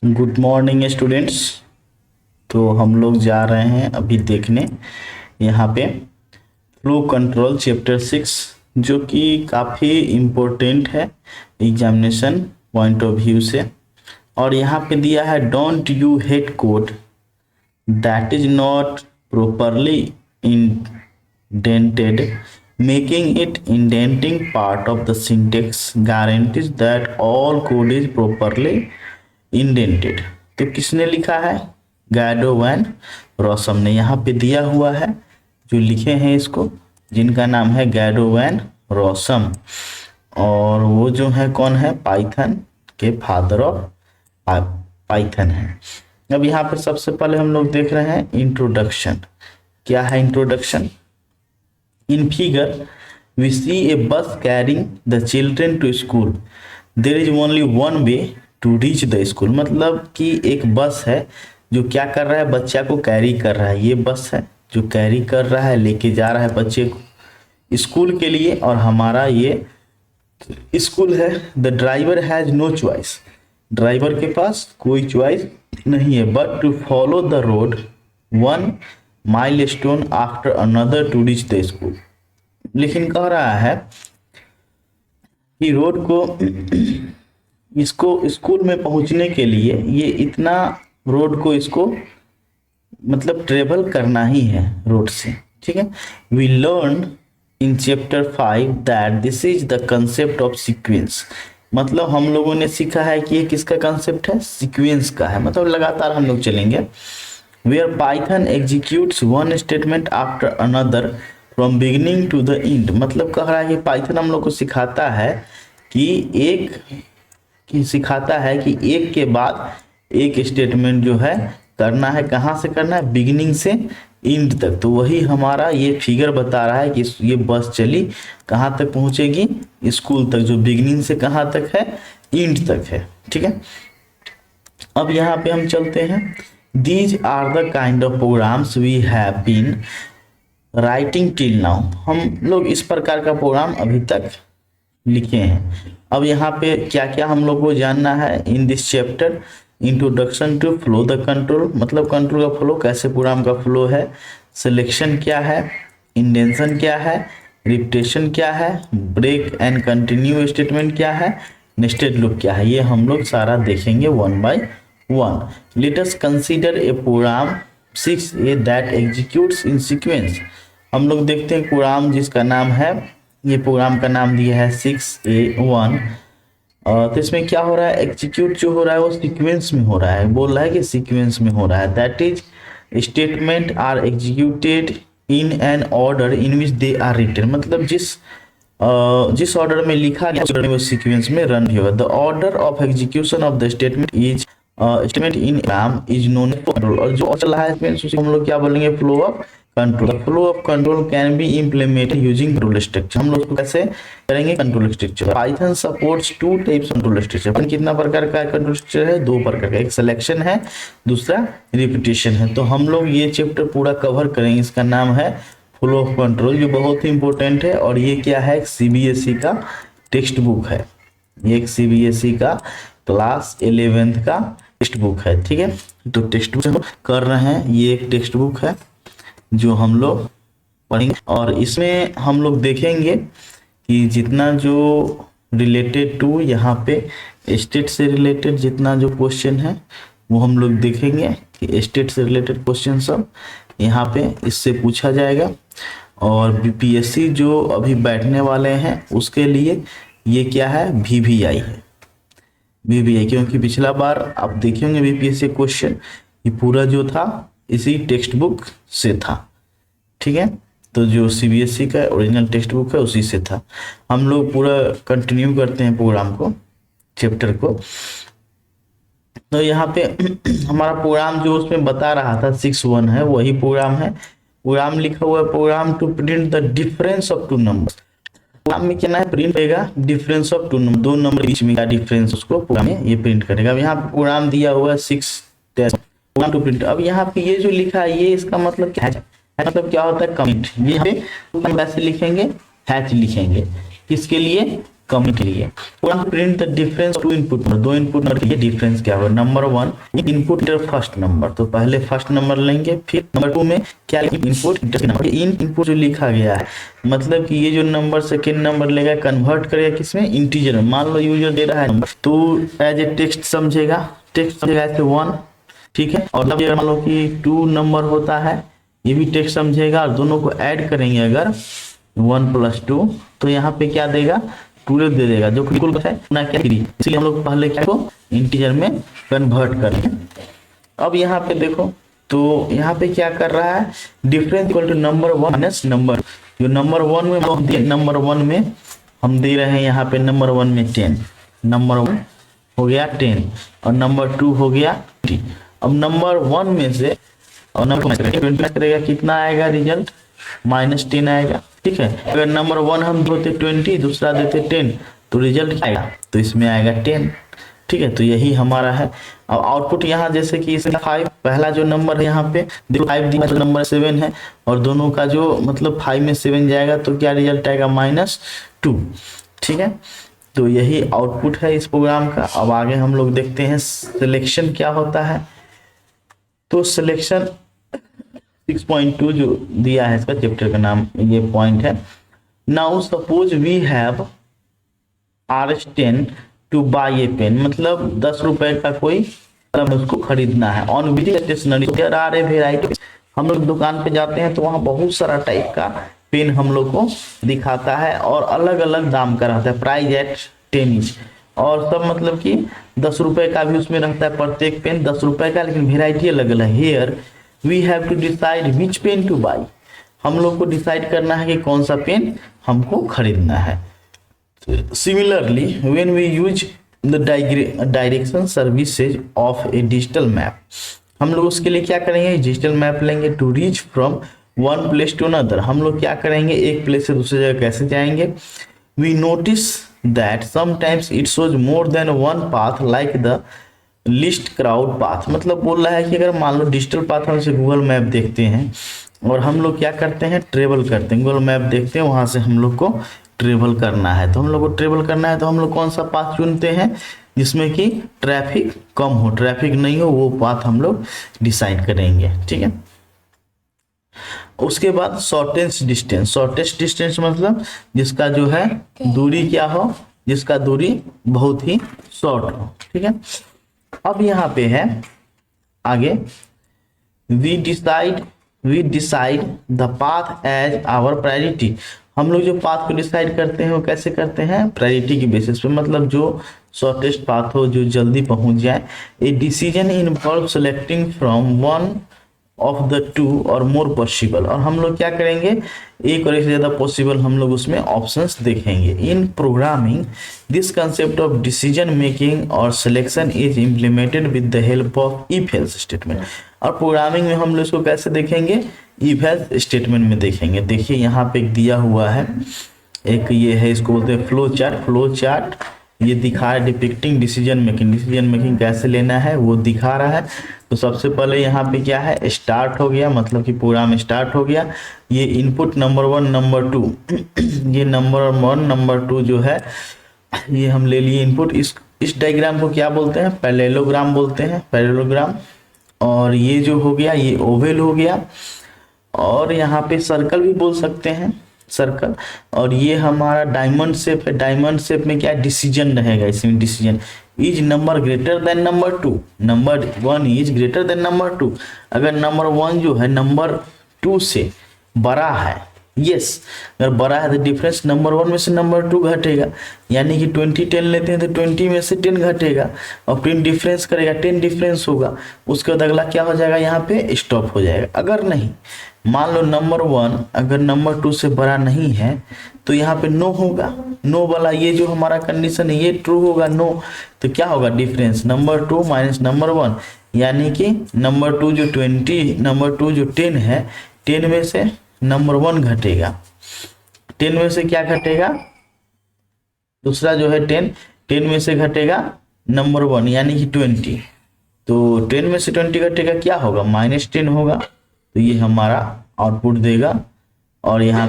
Good morning students. तो हम लोग जा रहे हैं अभी देखने यहाँ पे फ्लो कंट्रोल चैप्टर 6, जो कि काफ़ी इम्पोर्टेंट है एग्जामिनेशन पॉइंट ऑफ व्यू से। और यहाँ पे दिया है don't you hate code that is not properly indented, making it indenting part of the syntax guarantees that all code is properly indented. तो किसने लिखा है? गैडो वैन रोसम ने। यहाँ पे दिया हुआ है जो लिखे हैं इसको, जिनका नाम है गैडो वैन रोसम। और वो जो है कौन है? पाइथन के फादर ऑफ पाइथन है। अब यहाँ पर सबसे पहले हम लोग देख रहे हैं इंट्रोडक्शन। क्या है introduction? In figure we see a bus carrying the children to school, there is only one way to reach the school. मतलब कि एक बस है जो क्या कर रहा है? बच्चा को कैरी कर रहा है। ये बस है जो कैरी कर रहा है, लेके जा रहा है बच्चे को स्कूल के लिए। और हमारा ये स्कूल है। The driver has no choice, driver के पास कोई चॉइस नहीं है, but to follow the road one milestone after another to reach the school. लेकिन कह रहा है कि रोड को इसको स्कूल में पहुंचने के लिए ये इतना रोड को इसको मतलब ट्रेवल करना ही है रोड से। ठीक है। We learn in chapter 5 that this is the concept of sequence. मतलब हम लोगों ने सीखा है कि ये किसका कंसेप्ट है? सीक्वेंस का है। मतलब लगातार हम लोग चलेंगे। Where Python executes one statement after another from beginning to the end. मतलब कह रहा है कि पाइथन हम लोग को सिखाता है कि एक के बाद एक स्टेटमेंट जो है करना है। कहाँ से करना है? बिगिनिंग से एंड तक। तो वही हमारा ये फिगर बता रहा है कि ये बस चली कहाँ तक पहुँचेगी? स्कूल तक, जो बिगिनिंग से कहाँ तक है? एंड तक है। ठीक है। अब यहाँ पे हम चलते हैं। These are the kind of programs we have been writing till now. हम लोग इस प्रकार का प्रोग्राम अभी तक लिखे हैं। अब यहाँ पे क्या क्या हम लोग को जानना है in this chapter? Introduction to flow the control, मतलब कंट्रोल का फ्लो, कैसे प्रोग्राम का फ्लो है। सिलेक्शन क्या है, इंडेंशन क्या है, रिपीटेशन क्या है, ब्रेक एंड कंटिन्यू स्टेटमेंट क्या है, नेस्टेड लूप क्या है। ये हम लोग सारा देखेंगे one by one. Let us consider a program 6A that executes in sequence. हम लोग देखते हैं प्रोग्राम जिसका नाम है, ये प्रोग्राम का नाम दिया है 6A1। तो इसमें क्या हो रहा है? एग्जीक्यूट जो हो रहा है वो सीक्वेंस में हो रहा है। बोल रहा है कि सीक्वेंस में हो रहा है। That is statement are executed in an order in which they are written. मतलब जिस ऑर्डर में लिखा गया वो सीक्वेंस में रन भी होगा। The order of execution of the statement is statement in program is known as control. और जो चल रहा है उसको हम लोग क्या बोलेंगे? Flow of control. Flow of control can be implemented using control structure. हम लोग कैसे करेंगे? Control structure. Python supports two types control structure. कितना प्रकार का कंट्रोल स्ट्रक्चर है? दो प्रकार का। एक सिलेक्शन है, दूसरा रिपीटेशन है। तो हम लोग ये चैप्टर पूरा कवर करेंगे। इसका नाम है फ्लो ऑफ कंट्रोल, जो बहुत ही इंपॉर्टेंट है। और ये क्या है? सीबीएसई का टेक्स्ट बुक है। ये एक सीबीएसई का क्लास 11th का टेक्स्ट बुक है। ठीक है। तो टेक्स्ट बुक हम कर रहे हैं। ये एक टेक्स्ट बुक है जो हम लोग पढ़ेंगे, और इसमें हम लोग देखेंगे कि जितना जो रिलेटेड टू यहाँ पे स्टेट से रिलेटेड जितना जो क्वेश्चन है वो हम लोग देखेंगे कि स्टेट से रिलेटेड क्वेश्चन सब यहाँ पे इससे पूछा जाएगा। और बीपीएससी जो अभी बैठने वाले हैं उसके लिए ये क्या है? वीवीआई है। वीवीआई, क्योंकि पिछला बार आप देखे होंगे बीपीएससी क्वेश्चन ये पूरा जो था इसी टेक्स्ट बुक से था। ठीक है। तो जो सीबीएसई का ओरिजिनल टेक्स्ट बुक है उसी से था। हम लोग पूरा कंटिन्यू करते हैं प्रोग्राम को, चैप्टर को। तो यहाँ पे हमारा प्रोग्राम जो उसमें बता रहा था 6.1 है, वही प्रोग्राम है। प्रोग्राम लिखा हुआ है program to print the difference of two number. Program में क्या है? प्रिंट करेगा डिफरेंस ऑफ टू नंबर, दो नंबर बीच में का डिफरेंस उसको प्रोग्राम में ये प्रिंट करेगा। अब यहाँ पे प्रोग्राम दिया हुआ है 6 प्रोग्राम टू प्रिंट। अब यहाँ पे ये जो लिखा है ये इसका मतलब क्या है? मतलब क्या होता है? कमेंट। यहाँ पे कैसे लिखेंगे? हैच लिखेंगे। किसके लिए? कमी के लिए print the difference two input number, दो इनपुट नंबर के लिए डिफरेंस क्या होगा। नंबर 1 इनपुट फर्स्ट नंबर, तो पहले फर्स्ट नंबर लेंगे, फिर नंबर 2 में क्या इनपुट नंबर। इन इनपुट जो लिखा गया है मतलब कि ये जो नंबर सेकेंड नंबर लेगा कन्वर्ट करेगा किसमें, इंटीजर में। मान लो यूजर दे रहा है नंबर तो एज ए टेक्स्ट समझेगा, टेक्स्ट समझेगा ऐसे 1, ठीक है। और जब मान लो कि 2 नंबर होता है ये भी टेक्स्ट समझेगा, और दोनों को ऐड करेंगे अगर 1 + 2 तो यहाँ पे क्या देगा, 2 दे देगा, जो बिल्कुल है ना क्या 3, इसलिए हम लोग पहले क्या को इंटीजर में कन्वर्ट कर लें। अब यहाँ पे देखो तो यहाँ पे क्या कर रहा है, difference equal to number 1 minus number, जो नंबर 1 में नंबर 1 में हम दे रहे हैं यहाँ पे नंबर 1 में 10, नंबर 1 हो गया 10 और नंबर 2 हो गया 20। अब नंबर 1 में से और नंबर 20 करेगा कितना आएगा रिजल्ट, -10 आएगा, ठीक है। अगर नंबर 1 हम देते 20 दूसरा देते 10 तो रिजल्ट क्या आएगा, तो इसमें आएगा 10, ठीक है। तो यही हमारा है। अब आउटपुट यहाँ जैसे कि इसमें 5 पहला जो नंबर है यहाँ पे 5 दिया तो नंबर 7 है, और दोनों का जो मतलब 5 में 7 जाएगा तो क्या रिजल्ट आएगा -2, ठीक है। तो यही आउटपुट है इस प्रोग्राम का। अब आगे हम लोग देखते हैं सिलेक्शन क्या होता है। तो सिलेक्शन 6.2 जो दिया है इसका चैप्टर का नाम ये पॉइंट है। Now suppose we have Rs10 to buy a pen, मतलब 10 रुपए का कोई कलम उसको खरीदना है। On visit stationery there are a variety, हम लोग दुकान पे जाते हैं तो वहाँ बहुत सारा टाइप का पेन हम लोग को दिखाता है और अलग अलग दाम का रहता है, प्राइस एट 10 each, और सब मतलब कि 10 रुपए का भी उसमें रहता है, प्रत्येक पेन 10 रुपए का, लेकिन वेराइटी अलग अलग है। Here we have to decide which pen to buy, हम लोग को डिसाइड करना है कि कौन सा पेन हमको खरीदना है। Similarly when we use the direction services of a digital map, हम लोग उसके लिए क्या करेंगे, डिजिटल मैप लेंगे। To reach from one place to another, हम लोग क्या करेंगे एक प्लेस से दूसरी जगह कैसे जाएंगे। We notice that sometimes it shows more than one path like the least crowd path, मतलब बोल रहा है कि अगर मान लो डिजिटल पाथ हम से गूगल मैप देखते हैं और हम लोग क्या करते हैं ट्रेवल करते हैं, गूगल मैप देखते हैं वहां से हम लोग को ट्रेवल करना है, तो हम लोग को ट्रेवल करना है तो हम लोग कौन सा पाथ चुनते हैं जिसमें कि ट्रैफिक कम हो, ट्रैफिक नहीं हो, वो पाथ हम लोग डिसाइड करेंगे, ठीक है। उसके बाद शॉर्टेस्ट डिस्टेंस मतलब जिसका जो है दूरी क्या हो, जिसका दूरी बहुत ही शॉर्ट हो, ठीक है। अब यहाँ पे है आगे we decide the path as our priority, हम लोग जो पाथ को डिसाइड करते हैं वो कैसे करते हैं प्रायोरिटी की बेसिस पे, मतलब जो शॉर्टेस्ट पाथ हो जो जल्दी पहुंच जाए। A decision involve selecting from one of the two और मोर पॉसिबल, और हम लोग क्या करेंगे एक और एक से ज़्यादा पॉसिबल हम लोग उसमें ऑप्शंस देखेंगे। In programming this concept of decision making और selection is implemented with the help of if else statement, और प्रोग्रामिंग में हम लोग इसको कैसे देखेंगे इफ एल्स स्टेटमेंट में देखेंगे। देखिए यहाँ पे एक दिया हुआ है एक ये है, इसको बोलते हैं फ्लो चार्ट, ये दिखा है डिपिक्टिंग डिसीजन मेकिंग कैसे लेना है वो दिखा रहा है। तो सबसे पहले यहाँ पे क्या है स्टार्ट हो गया, मतलब कि प्रोग्राम स्टार्ट हो गया। ये इनपुट नंबर 1 नंबर 2 ये नंबर 1 नंबर 2 जो है ये हम ले लिए इनपुट। इस डायग्राम को क्या बोलते हैं पैरेललोग्राम बोलते हैं, पैरेललोग्राम। और ये जो हो गया ये ओवल हो गया, और यहाँ पे सर्कल भी बोल सकते हैं सर्कल। और ये हमारा डायमंड शेप है, डायमंड शेप में क्या डिसीजन रहेगा, इसमें decision is number greater than number 2, number 1 is greater than number 2, अगर नंबर 1 जो है नंबर 2 से बड़ा है, यस अगर बड़ा है तो डिफरेंस नंबर 1 में से नंबर 2 घटेगा, यानी कि 20 10 लेते हैं तो 20 में से 10 घटेगा और फिर डिफरेंस करेगा 10 डिफरेंस होगा, उसके बाद अगला क्या हो जाएगा यहाँ पे स्टॉप हो जाएगा। अगर नहीं मान लो नंबर 1 अगर नंबर 2 से बड़ा नहीं है तो यहाँ पे नो होगा, नो वाला ये जो हमारा कंडीशन है ये ट्रू होगा, नो तो क्या होगा डिफरेंस नंबर 2 माइनस नंबर 1, यानी कि नंबर 2 जो 20 नंबर 2 जो 10 है 10 में से नंबर 1 घटेगा, 10 में से क्या घटेगा दूसरा जो है 10 में से घटेगा नंबर 1 यानी कि 20, तो 10 में से 20 घटेगा क्या होगा -10 होगा, तो ये हमारा आउटपुट देगा। और यहाँ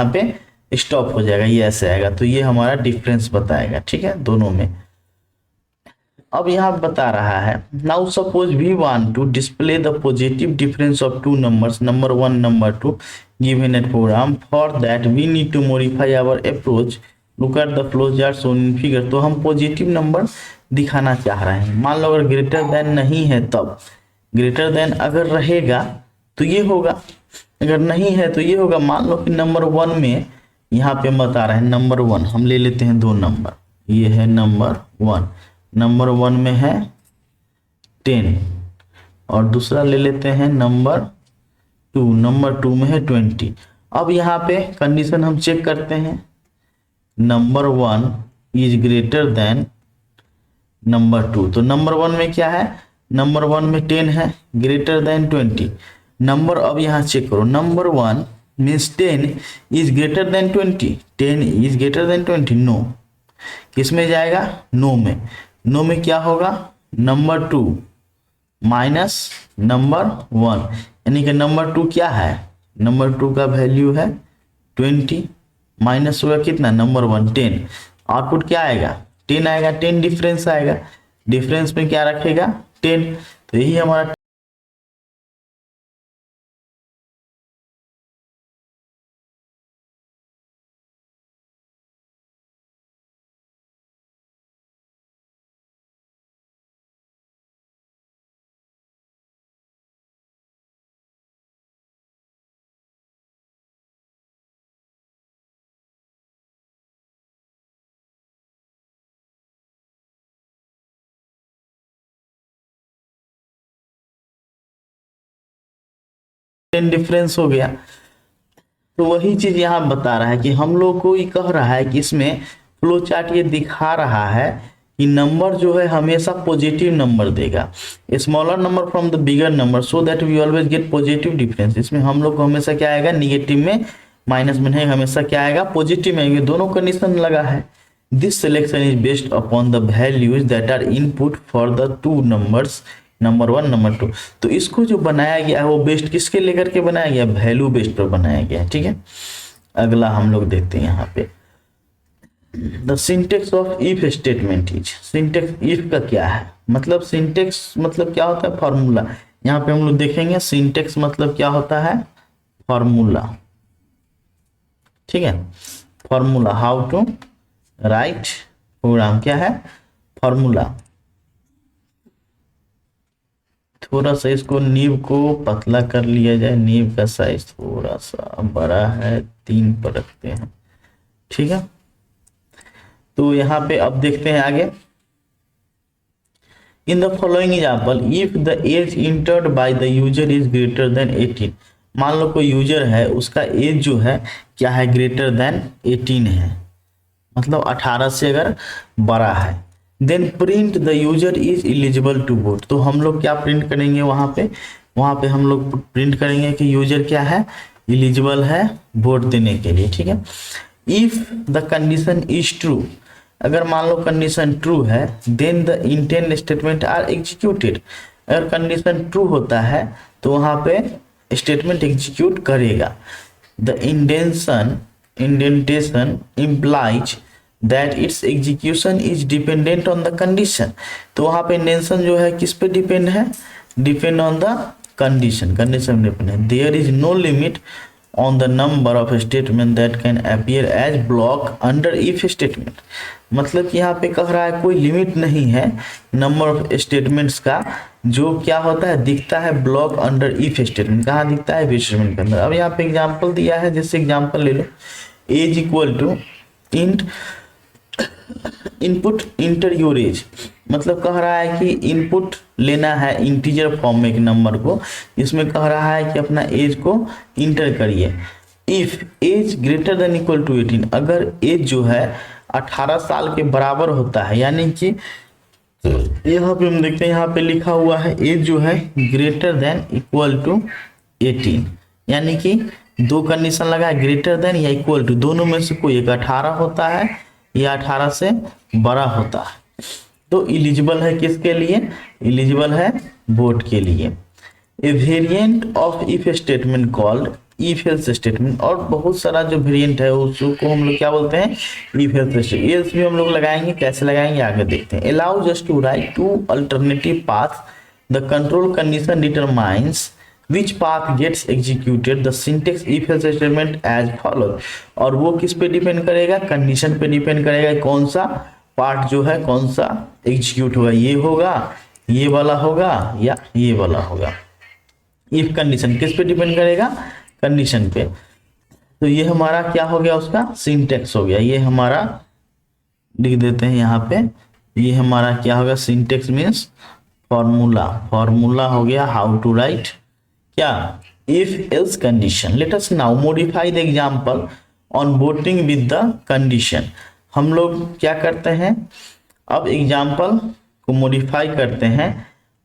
पे स्टॉप हो जाएगा, ये ऐसे आएगा। तो ये हमारा डिफरेंस बताएगा, ठीक है, दोनों में। अब यहाँ बता रहा है, now suppose we want to display the positive difference of two numbers, number 1 number 2 given at program, for that we need to modify our approach, look at the flow chart shown in figure. तो हम positive number दिखाना चाह रहे हैं। मान लो अगर greater than नहीं है तब, ग्रेटर देन अगर रहेगा तो ये होगा, अगर नहीं है तो ये होगा। मान लो कि नंबर 1 में यहाँ पे बता रहे हैं, नंबर 1 हम ले लेते हैं दो नंबर, ये है नंबर 1, नंबर 1 में है 10 और दूसरा ले लेते हैं नंबर 2, नंबर 2 में है 20। अब यहाँ पे कंडीशन हम चेक करते हैं, number 1 is greater than number 2। तो नंबर 1 में क्या है, नंबर 1 में 10 है, ग्रेटर देन 20 नंबर। अब यहाँ चेक करो, number 1 means 10 is greater than 20, 10 is greater than 20, no. किस में जाएगा, नो में। नो में क्या होगा, नंबर 2 माइनस नंबर 1, यानी कि नंबर 2 क्या है, नंबर 2 का वैल्यू है 20, माइनस होगा कितना, नंबर 1 10, आउटपुट क्या आएगा 10 आएगा, 10 डिफरेंस आएगा, डिफरेंस में क्या रखेगा 10। तो यही हमारा डिफरेंस हो गया। तो वही चीज यहाँ बता रहा है कि हम लोग को ये कह रहा है कि इसमें फ्लो चार्ट ये दिखा रहा है कि नंबर जो है हमेशा पॉजिटिव नंबर देगा, smaller number from the bigger number, so that we always get positive difference. इसमें हम लोग को हमेशा क्या आएगा, निगेटिव में माइनस में नहीं, हमेशा क्या आएगा, पॉजिटिव में। ये दोनों कंडीशन लगा है। This selection is based upon the values that are input for the two numbers, number 1 number 2। तो इसको जो बनाया गया है वो बेस्ड किसके लेकर के बनाया गया, वैल्यू बेस्ड पर बनाया गया है, ठीक है। अगला हम लोग देखते हैं यहाँ पे, the syntax of if statement is, syntax if का क्या है, मतलब सिंटेक्स मतलब क्या होता है, फॉर्मूला। यहाँ पे हम लोग देखेंगे सिंटेक्स मतलब क्या होता है, फॉर्मूला, ठीक है, formula, how to write program, क्या है, फॉर्मूला। थोड़ा सा इसको नींव को पतला कर लिया जाए, नींव का साइज थोड़ा सा बड़ा है, 3 पर रखते हैं, ठीक है। तो यहाँ पे अब देखते हैं आगे, in the following example, if the age entered by the user is greater than 18। मान लो कोई यूजर है, उसका एज जो है क्या है, ग्रेटर देन 18 है, मतलब 18 से अगर बड़ा है। Then print the user is eligible to vote. तो हम लोग क्या प्रिंट करेंगे, वहाँ पे हम लोग प्रिंट करेंगे कि यूजर क्या है, एलिजिबल है वोट देने के लिए, ठीक है। If the condition is true, अगर मान लो कंडीशन ट्रू है, then the intent statement are executed. अगर कंडीशन ट्रू होता है तो वहाँ पे स्टेटमेंट एग्जीक्यूट करेगा। The indentation implies that its execution is dependent on the condition। तो वहाँ पे इंडेंशन जो है किस पे डिपेंड है, depend on the condition, condition depend है। There is no limit on the number of statement that can appear as block under if statement. मतलब कि यहाँ पे कह रहा है कोई लिमिट नहीं है नंबर ऑफ स्टेटमेंट्स का, जो क्या होता है, दिखता है ब्लॉक अंडर इफ स्टेटमेंट। कहाँ दिखता है, इफ स्टेटमेंट के अंदर। अब यहाँ पे एग्जांपल दिया है, जैसे एग्जांपल ले लो, age equal to int input enter your age. मतलब कह रहा है कि इनपुट लेना है इंटीजर फॉर्म में एक नंबर को, इसमें कह रहा है कि अपना एज को इंटर करिए। If age greater than equal to 18, अगर एज जो है 18 साल के बराबर होता है, यानी कि यहाँ पे हम देखते हैं, यहाँ पे लिखा हुआ है एज जो है ग्रेटर देन इक्वल टू 18, यानी कि दो कंडीशन लगा है, ग्रेटर देन या इक्वल टू, दोनों में से कोई एक 18 होता है या 18 से बड़ा होता है, तो एलिजिबल है किसके लिए, एलिजिबल है वोट के लिए। A variant of if statement called if else statement, और बहुत सारा जो वेरिएंट है उसको हम लोग क्या बोलते हैं, इफ एल्स स्टेटमेंट। एल्स भी हम लोग लगाएंगे, कैसे लगाएंगे आगे देखते हैं। Allows us to write to alternative path, the control condition determines which path gets executed, the syntax if else statement as follows। और वो किस पे डिपेंड करेगा, कंडीशन पे डिपेंड करेगा, कौन सा पार्ट जो है कौन सा एग्जीक्यूट होगा, ये होगा, ये वाला होगा, या ये वाला होगा। इफ कंडीशन किस पे डिपेंड करेगा, कंडीशन पे। तो ये हमारा क्या हो गया, उसका सिंटेक्स हो गया। ये हमारा लिख देते हैं यहाँ पे, ये हमारा क्या होगा, सिंटेक्स मीन्स फॉर्मूला, फॉर्मूला हो गया हाउ टू राइट क्या, if else condition. Let us now modify the example on voting with the condition. हम लोग क्या करते हैं, अब एग्जांपल को मॉडिफाई करते हैं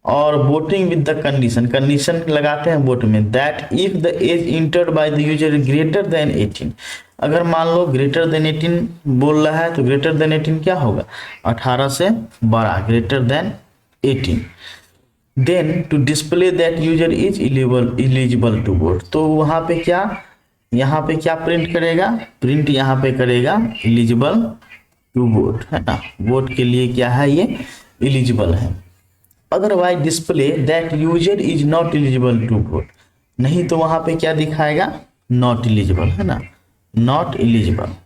और voting with the condition, condition लगाते हैं वोट में, that if the age entered by the user greater than 18। अगर मान लो ग्रेटर देन 18 बोल रहा है तो ग्रेटर देन 18 क्या होगा, 18 से बड़ा, greater than 18। Then to display that user is eligible to vote, तो वहाँ पे क्या, यहाँ पे क्या प्रिंट करेगा, प्रिंट यहाँ पे करेगा एलिजिबल टू वोट, है ना, वोट के लिए क्या है, ये एलिजिबल है। Otherwise display that user is not eligible to vote, नहीं तो वहाँ पे क्या दिखाएगा, नॉट एलिजिबल, है ना, नॉट एलिजिबल।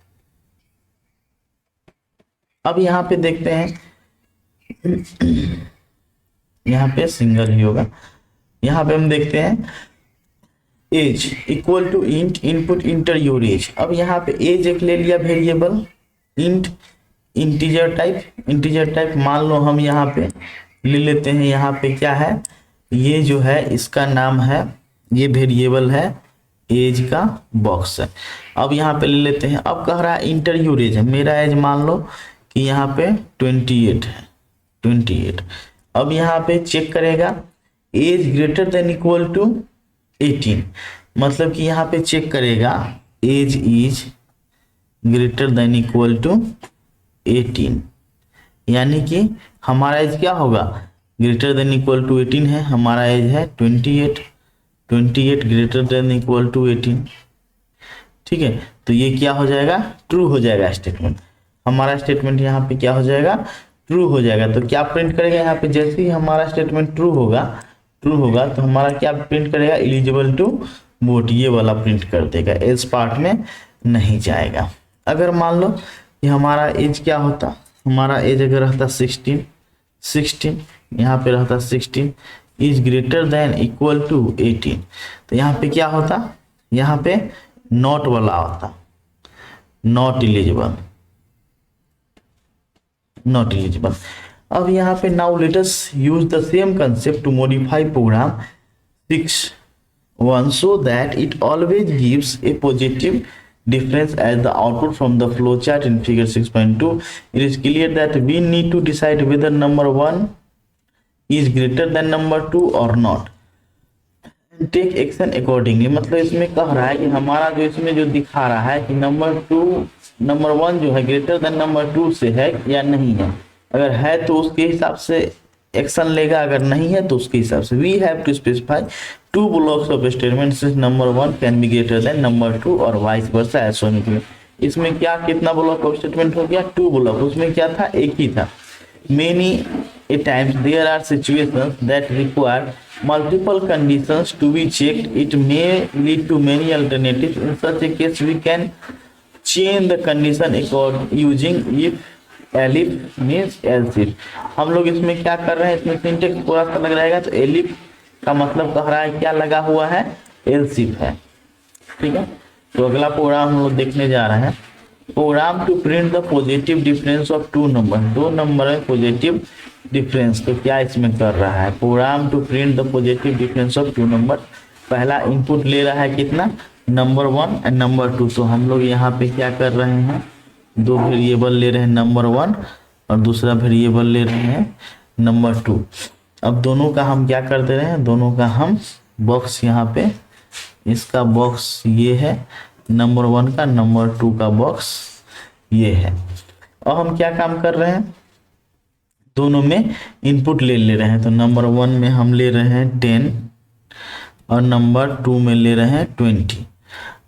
अब यहाँ पे देखते हैं, यहाँ पे सिंगल ही होगा। यहाँ पे हम देखते हैं age equal to int input enter your age. अब यहाँ पे एज एक ले लिया variable, int integer type, integer type मान लो हम यहाँ पे ले लेते हैं, यहाँ पे क्या है, ये जो है इसका नाम है, ये वेरिएबल है एज का बॉक्स है। अब यहाँ पे ले लेते हैं, अब कह रहा है इंटर योर एज है, मेरा एज मान लो कि यहाँ पे 28 है, 28। अब यहाँ पे चेक करेगा age greater than equal to 18, मतलब कि यहाँ पे चेक करेगा age is greater than equal to 18, यानी कि हमारा एज क्या होगा, ग्रेटर देन इक्वल टू 18 है, हमारा एज है 28, 28 ग्रेटर देन इक्वल टू 18, ठीक है। तो ये क्या हो जाएगा, ट्रू हो जाएगा स्टेटमेंट, हमारा स्टेटमेंट यहाँ पे क्या हो जाएगा, ट्रू हो जाएगा। तो क्या प्रिंट करेगा यहाँ पे, जैसे ही हमारा स्टेटमेंट ट्रू होगा, ट्रू होगा तो हमारा क्या प्रिंट करेगा, एलिजिबल टू वोट, ये वाला प्रिंट कर देगा, एज पार्ट में नहीं जाएगा। अगर मान लो कि हमारा एज क्या होता, हमारा एज अगर रहता 16, यहाँ पे रहता 16 is greater than equal to 18, तो यहाँ पे क्या होता, यहाँ पे नॉट वाला होता, नॉट एलिजिबल, नॉट एलिजिबल। अब यहाँ पे now let us use the same concept to modify program 6.1 so that it always gives a positive difference as the output from the flowchart in figure 6.2. It is clear that we need to decide whether number 1 is greater than number 2 or not and take action accordingly। मतलब इसमें कह रहा है कि हमारा जो इसमें जो दिखा रहा है कि नंबर 1 जो है ग्रेटर देन नंबर 2 से है या नहीं है, अगर है तो उसके हिसाब से एक्शन लेगा, अगर नहीं है तो उसके हिसाब से। We have to specify 2 blocks of statement since number 1 can be greater than number 2 और vice versa as shown here. इसमें क्या कितना ब्लॉक ऑफ स्टेटमेंट हो गया, 2 ब्लॉक, उसमें क्या था, एक ही था। Many a times there are situations that require multiple conditions to be checked. It may lead to many alternatives. In such a case we can change the condition using if elif means else if। हम लोग इसमें क्या कर रहे हैं, इसमें syntax पूरा सा लग रहेगा, तो elif का मतलब कह रहा है क्या लगा हुआ है, else if है, ठीक है। तो अगला प्रोग्राम हम लोग देखने जा रहे हैं, program to print the positive difference of 2 number, 2 number है पॉजिटिव डिफरेंस। तो क्या इसमें कर रहा है, program to print the positive difference of 2 number. पहला इनपुट ले रहा है कितना, नंबर 1 एंड नंबर 2। तो हम लोग यहाँ पे क्या कर रहे हैं, 2 वेरिएबल ले रहे हैं, नंबर 1 और दूसरा वेरिएबल ले रहे हैं नंबर 2। अब दोनों का हम क्या कर दे रहे हैं, दोनों का हम बॉक्स यहाँ पे, इसका बॉक्स ये है नंबर 1 का, नंबर 2 का बॉक्स ये है। और हम क्या काम कर रहे हैं, दोनों में इनपुट ले रहे हैं। तो नंबर 1 में हम ले रहे हैं 10 और नंबर 2 में ले रहे हैं 20।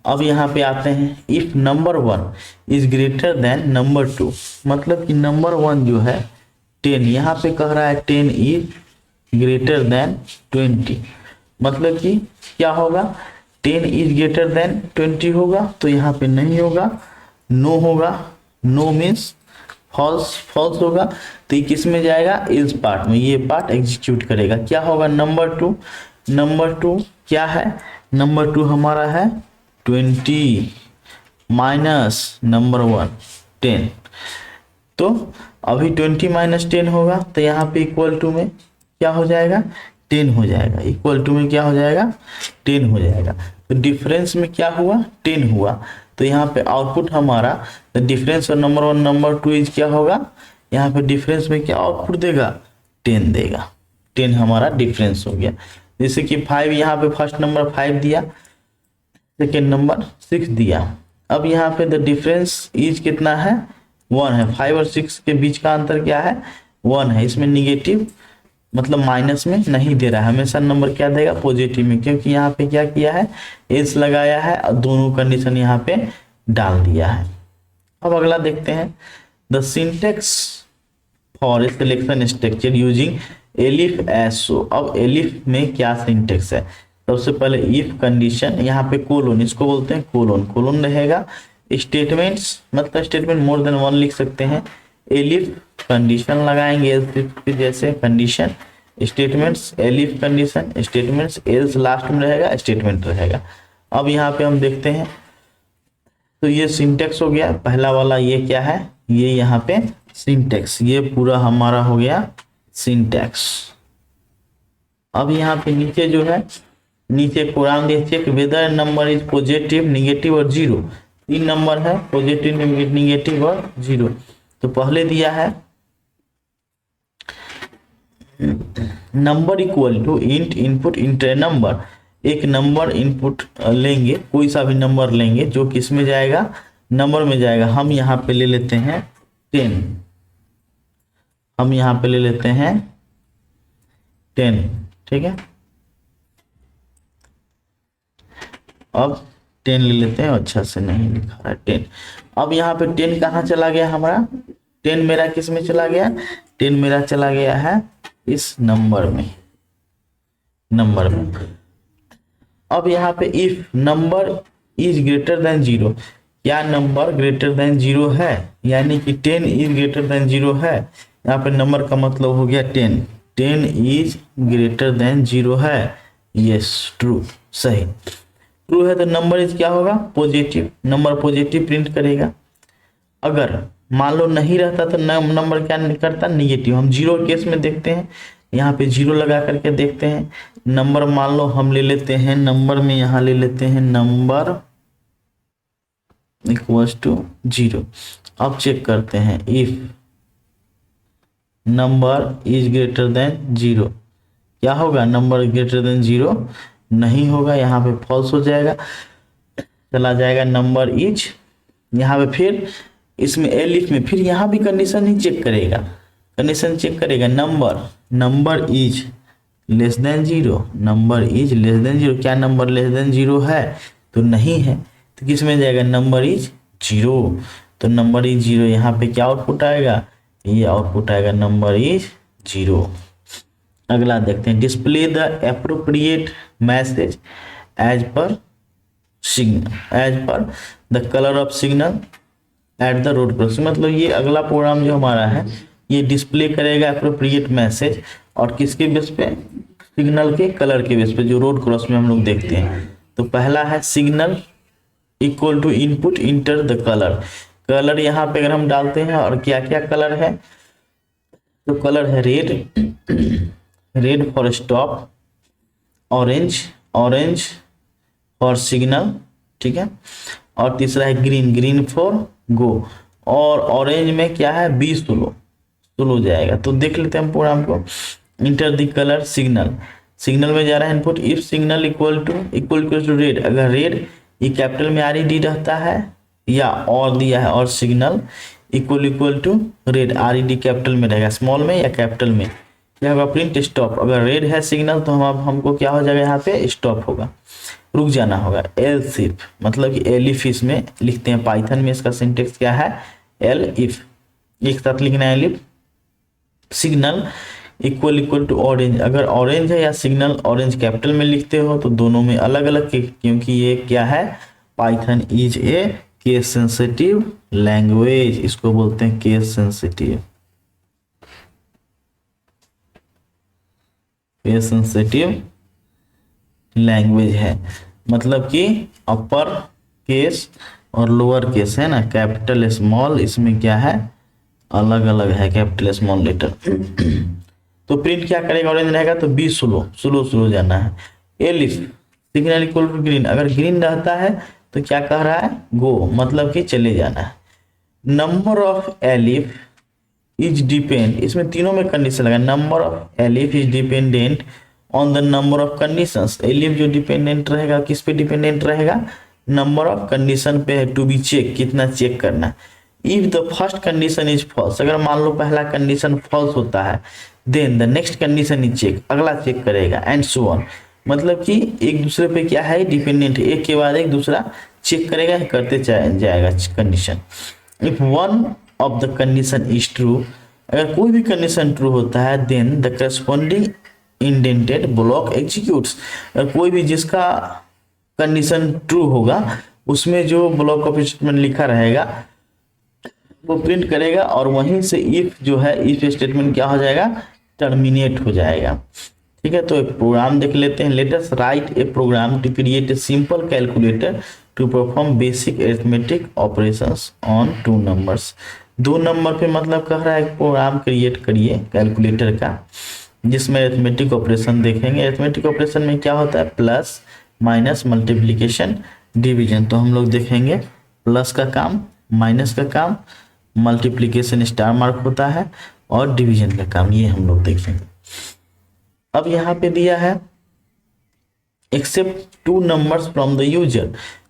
अब यहाँ पे आते हैं, if number 1 is greater than number 2, मतलब कि नंबर 1 जो है 10, यहाँ पे कह रहा है 10 इज ग्रेटर देन 20, मतलब कि क्या होगा, 10 इज ग्रेटर देन 20 होगा, तो यहाँ पे नहीं होगा, नो होगा, नो मीन्स फॉल्स, फॉल्स होगा, तो ये किस में जाएगा, इस पार्ट में, ये पार्ट एग्जीक्यूट करेगा। क्या होगा, नंबर 2, नंबर 2 क्या है, नंबर 2 हमारा है 20 माइनस नंबर 1 10, तो अभी 20 माइनस 10 होगा, तो यहाँ पे इक्वल टू में क्या हो जाएगा, 10 हो जाएगा, इक्वल टू में क्या हो जाएगा, 10 हो जाएगा, तो डिफरेंस में क्या हुआ, 10 हुआ, तो यहाँ पे आउटपुट हमारा the difference of number 1 number 2 is क्या होगा, यहाँ पे डिफरेंस में क्या आउटपुट देगा, 10 देगा, 10 हमारा डिफरेंस हो गया। जैसे कि 5 यहाँ पे फर्स्ट नंबर 5 दिया, सेकेंड नंबर 6 दिया, अब यहाँ पे द डिफरेंस इज कितना है, 1 है, 5 और 6 के बीच का अंतर क्या है, 1 है, इसमें निगेटिव मतलब माइनस में नहीं दे रहा है, हमेशा नंबर क्या देगा, पॉजिटिव में, क्योंकि यहाँ पे क्या किया है, एल्स लगाया है और दोनों कंडीशन यहाँ पे डाल दिया है। अब अगला देखते हैं, the syntax for selection structure using elif as so. अब एलिफ में क्या सिंटेक्स है, सबसे पहले इफ कंडीशन, यहाँ पे कोलोन, इसको बोलते हैं कोलोन, कोलोन रहेगा, स्टेटमेंट्स मतलब स्टेटमेंट मोर देन 1 लिख सकते हैं, एलिफ कंडीशन लगाएंगे एल्स के जैसे condition, statements, elif condition statements, else last में रहेगा, स्टेटमेंट रहेगा। अब यहाँ पे हम देखते हैं, तो ये सिंटेक्स हो गया पहला वाला, ये क्या है, ये यहाँ पे सिंटेक्स, ये पूरा हमारा हो गया सिंटेक्स। अब यहाँ पे नीचे जो है, नीचे प्रोग्राम दिया, check whether number is positive negative और 0, 3 नंबर है, पॉजिटिव नेगेटिव और 0, तो पहले दिया है number equal to int input enter number, एक नंबर इनपुट लेंगे, कोई सा भी नंबर लेंगे जो किस में जाएगा, नंबर में जाएगा, हम यहाँ पे ले लेते हैं 10, हम यहाँ पे ले लेते हैं 10, ठीक है, अब 10 ले लेते हैं, अच्छा से नहीं लिखा रहा है 10, अब यहाँ पे 10 कहाँ चला गया हमारा, 10 मेरा किस में चला गया, 10 मेरा चला गया है इस नंबर में, नंबर में। अब यहाँ पे if number is greater then 0, क्या नंबर ग्रेटर देन 0 है, यानी कि 10 इज ग्रेटर देन 0 है, यहाँ पे नंबर का मतलब हो गया 10, 10 इज ग्रेटर देन 0 है, यस ट्रू, सही, ट्रू है, तो नंबर इज क्या होगा, पॉजिटिव, नंबर पॉजिटिव प्रिंट करेगा। अगर मान लो नहीं रहता तो नंबर क्या करता, निगेटिव। हम 0 केस में देखते हैं, यहाँ पे 0 लगा करके देखते हैं, नंबर मान लो हम ले लेते हैं, नंबर में यहाँ ले लेते हैं नंबर इक्वल्स टू 0। अब चेक करते हैं, if number is greater then 0, क्या होगा, नंबर ग्रेटर देन 0 नहीं होगा, यहाँ पे फॉल्स हो जाएगा, चला जाएगा नंबर इज, यहाँ पे फिर इसमें एलिफ में फिर यहाँ भी कंडीशन ही चेक करेगा, कंडीशन चेक करेगा, number is less than 0, number is less than 0, क्या नंबर लेस देन 0 है, तो नहीं है, तो किस में जाएगा, नंबर इज 0, तो नंबर इज 0, यहाँ पे क्या आउटपुट आएगा, ये आउटपुट आएगा नंबर इज 0। अगला देखते हैं, display the appropriate message as per signal, as per the colour of signal at the road crossing, मतलब ये अगला प्रोग्राम जो हमारा है ये डिस्प्ले करेगा एप्रोप्रिएट मैसेज, और किसके बेस पे, सिग्नल के कलर के बेस पे, जो रोड क्रॉस में हम लोग देखते हैं। तो पहला है signal equal to input enter the colour, colour यहाँ पे अगर हम डालते हैं, और क्या क्या कलर है, तो कलर है red, red for stop, orange for signal, ठीक है, और तीसरा है ग्रीन, ग्रीन फॉर गो, और ऑरेंज में क्या है, बी स्लो जाएगा। तो देख लेते हैं हम प्रोग्राम को, enter the colour signal, signal में जा रहा है input, if signal equal to red, अगर रेड ये कैपिटल में RED रहता है, या और दिया है, और signal equal to red, RED capital में रहेगा, स्मॉल में या कैपिटल में, क्या होगा, प्रिंट स्टॉप, अगर रेड है सिग्नल तो हमको क्या हो जाएगा, यहाँ पे स्टॉप होगा, रुक जाना होगा। एल सिर्फ मतलब कि एलिफ इसमें लिखते हैं, पाइथन में इसका सिंटेक्स क्या है, एल इफ, एक साथ लिखना है elif. Signal equal to orange, अगर ऑरेंज है या सिग्नल ऑरेंज कैपिटल में लिखते हो तो दोनों में अलग अलग, क्योंकि ये क्या है, Python is a case sensitive language, इसको बोलते हैं case sensitive, case sensitive language है। मतलब कि अपर केस और लोअर केस है ना, कैपिटल स्मॉल, इसमें क्या है, अलग अलग है कैपिटल स्मॉल लेटर। तो प्रिंट क्या करेगा, ऑरेंज रहेगा तो बी स्लो स्लो स्लो जाना है। Elif signal equal to green, अगर ग्रीन रहता है तो क्या कह रहा है, गो, मतलब कि चले जाना है। Number of elif is depend, इसमें तीनों में कंडीशन लगा, number of elif is dependent on the number of conditions. Elif जो डिपेंडेंट रहेगा किस पे डिपेंडेंट रहेगा, नंबर ऑफ कंडीशन पे है, टू बी चेक, कितना चेक करना। If the first condition is false, अगर मान लो पहला कंडीशन फॉल्स होता है, then the next condition is check, अगला चेक करेगा, एंड सो ऑन। मतलब कि एक दूसरे पे क्या है, डिपेंडेंट, एक के बाद एक दूसरा चेक करेगा, करते जाएगा condition. If one of the condition is true, अगर कोई भी कंडीशन ट्रू होता है, then the corresponding indented block executes, कोई भी जिसका कंडीशन ट्रू होगा उसमें जो ब्लॉक ऑफ स्टेटमेंट लिखा रहेगा वो प्रिंट करेगा, और वहीं से इफ जो है, इफ स्टेटमेंट क्या हो जाएगा, टर्मिनेट हो जाएगा। ठीक है, तो एक प्रोग्राम देख लेते हैं। Let us write a program to create a simple calculator to perform basic arithmetic operations on two numbers. दो नंबर पे मतलब कह रहा है प्रोग्राम क्रिएट करिए कैलकुलेटर का, जिसमें अरिथमेटिक ऑपरेशन देखेंगे। अरिथमेटिक ऑपरेशन में क्या होता है, प्लस माइनस मल्टीप्लिकेशन डिवीजन। तो हम लोग देखेंगे प्लस का काम, माइनस का काम, मल्टीप्लिकेशन स्टार मार्क होता है, और डिवीजन का काम, ये हम लोग देखेंगे। अब यहाँ पे दिया है accept two numbers from the user,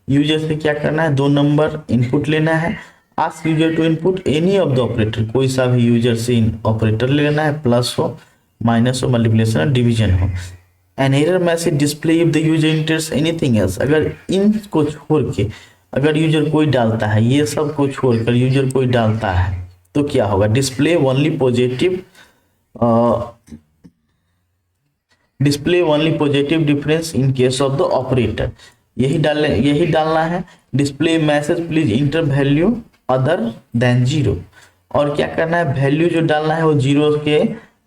user से क्या करना है, दो नंबर इनपुट लेना है। Ask user to input any of the operator, कोई सा भी यूजर से ऑपरेटर लेना है, प्लस हो, माइनस हो, मल्टीप्लिकेशन और डिवीजन हो। An error message display if the user इंटर्स anything else, अगर इन को छोड़ के अगर यूजर कोई डालता है, ये सब को छोड़कर यूजर कोई डालता है तो क्या होगा, display only positive, display only positive difference in case of the operator, यही डालना है। Display message please inter value other than zero, और क्या करना है, वैल्यू जो डालना है वो जीरो के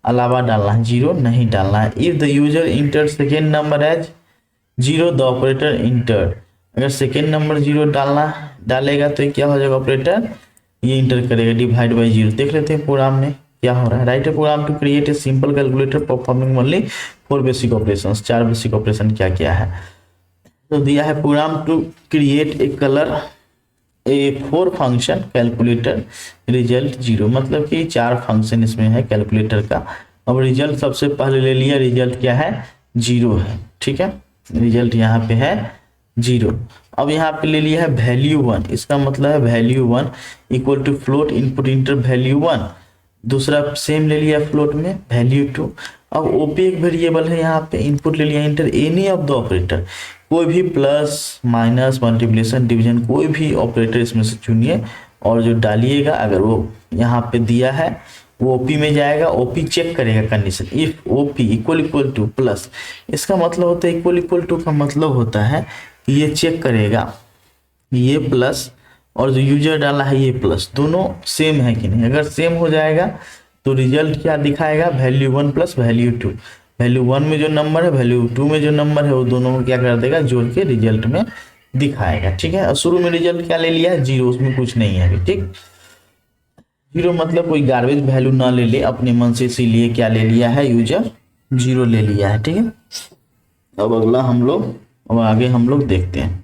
अलावा डालना है, जीरो नहीं डालना है। If the user enter second number as zero the operator enter, अगर सेकेंड नंबर जीरो डालेगा तो क्या हो जाएगा, ऑपरेटर ये इंटर करेगा, डिवाइड बाई जीरो। देख लेते हैं प्रोग्राम में क्या हो रहा है। Write a program to create a simple calculator performing only 4 basic operations, 4 basic operation क्या क्या है। तो दिया है program to create a colour a 4 function calculator result 0, मतलब कि 4 फंक्शन इसमें है कैलकुलेटर का। अब रिजल्ट सबसे पहले ले लिया, रिजल्ट क्या है, 0 है। ठीक है, रिजल्ट यहाँ पे है 0। अब यहाँ पे ले लिया है वैल्यू 1, इसका मतलब है value 1 equal to float input enter value 1। दूसरा सेम ले लिया फ्लोट में वैल्यू 2। अब ओपी एक वेरिएबल है, यहाँ पे इनपुट ले लिया inter any of the operator, कोई भी प्लस माइनस मल्टीप्लिकेशन डिवीजन कोई भी ऑपरेटर इसमें से चुनिए और जो डालिएगा, अगर वो यहाँ पे दिया है वो ओपी में जाएगा, ओपी चेक करेगा condition. If OP equal two plus, इसका मतलब होता है इक्वल टू का मतलब होता है कि ये चेक करेगा ये प्लस और जो यूजर डाला है ये प्लस, दोनों सेम है कि नहीं। अगर सेम हो जाएगा तो रिजल्ट क्या दिखाएगा, वैल्यू 1 प्लस वैल्यू 2। वैल्यू 1 में जो नंबर है, वैल्यू 2 में जो नंबर है, वो दोनों को क्या कर देगा, जोड़ के रिजल्ट में दिखाएगा। ठीक है, और शुरू में रिजल्ट क्या ले लिया है, 0, उसमें कुछ नहीं है अभी। ठीक, 0 मतलब कोई गार्बेज वैल्यू ना ले ले अपने मन से, इसीलिए क्या ले लिया है, यूजर 0 ले लिया है। ठीक है, अब अगला अब आगे हम लोग देखते हैं।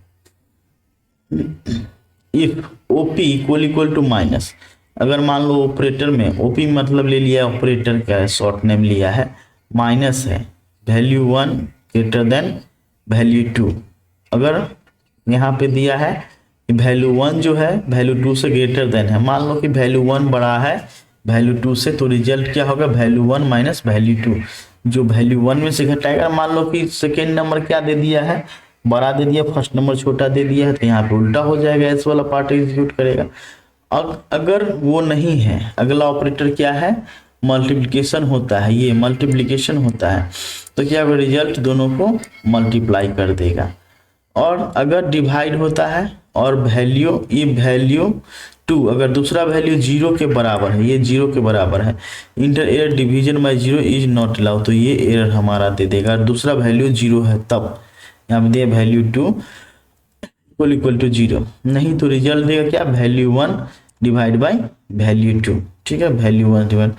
If OP equal to minus, अगर मान लो ऑपरेटर में ओपी मतलब ले लिया ऑपरेटर का शॉर्ट नेम लिया है, माइनस है वैल्यू 1 ग्रेटर देन वैल्यू 2। अगर यहाँ पे दिया है कि वैल्यू 1 जो है वैल्यू 2 से ग्रेटर देन है, मान लो कि वैल्यू 1 बड़ा है वैल्यू 2 से, तो रिजल्ट क्या होगा, वैल्यू 1 माइनस वैल्यू 2, जो वैल्यू 1 में से घटाएगा। मान लो कि सेकेंड नंबर क्या दे दिया है, बड़ा दे दिया, फर्स्ट नंबर छोटा दे दिया है, तो यहाँ पे उल्टा हो जाएगा, एस वाला पार्ट एग्जीक्यूट करेगा। और अगर वो नहीं है, अगला ऑपरेटर क्या है, मल्टीप्लिकेशन होता है, ये मल्टीप्लिकेशन होता है, तो क्या होगा, रिजल्ट दोनों को मल्टीप्लाई कर देगा। और अगर डिवाइड होता है और वैल्यू, ये वैल्यू 2, अगर दूसरा वैल्यू 0 के बराबर है, ये 0 के बराबर है, inter error division bye 0 is not allow, तो ये एरर हमारा दे देगा। और दूसरा वैल्यू 0 है तब यहाँ पे दिया वैल्यू 2 इक्वल टू 0, नहीं तो रिजल्ट देगा क्या, वैल्यू 1 डिवाइड बाय वैल्यू 2, ठीक है, वैल्यू 1 डिवाइड।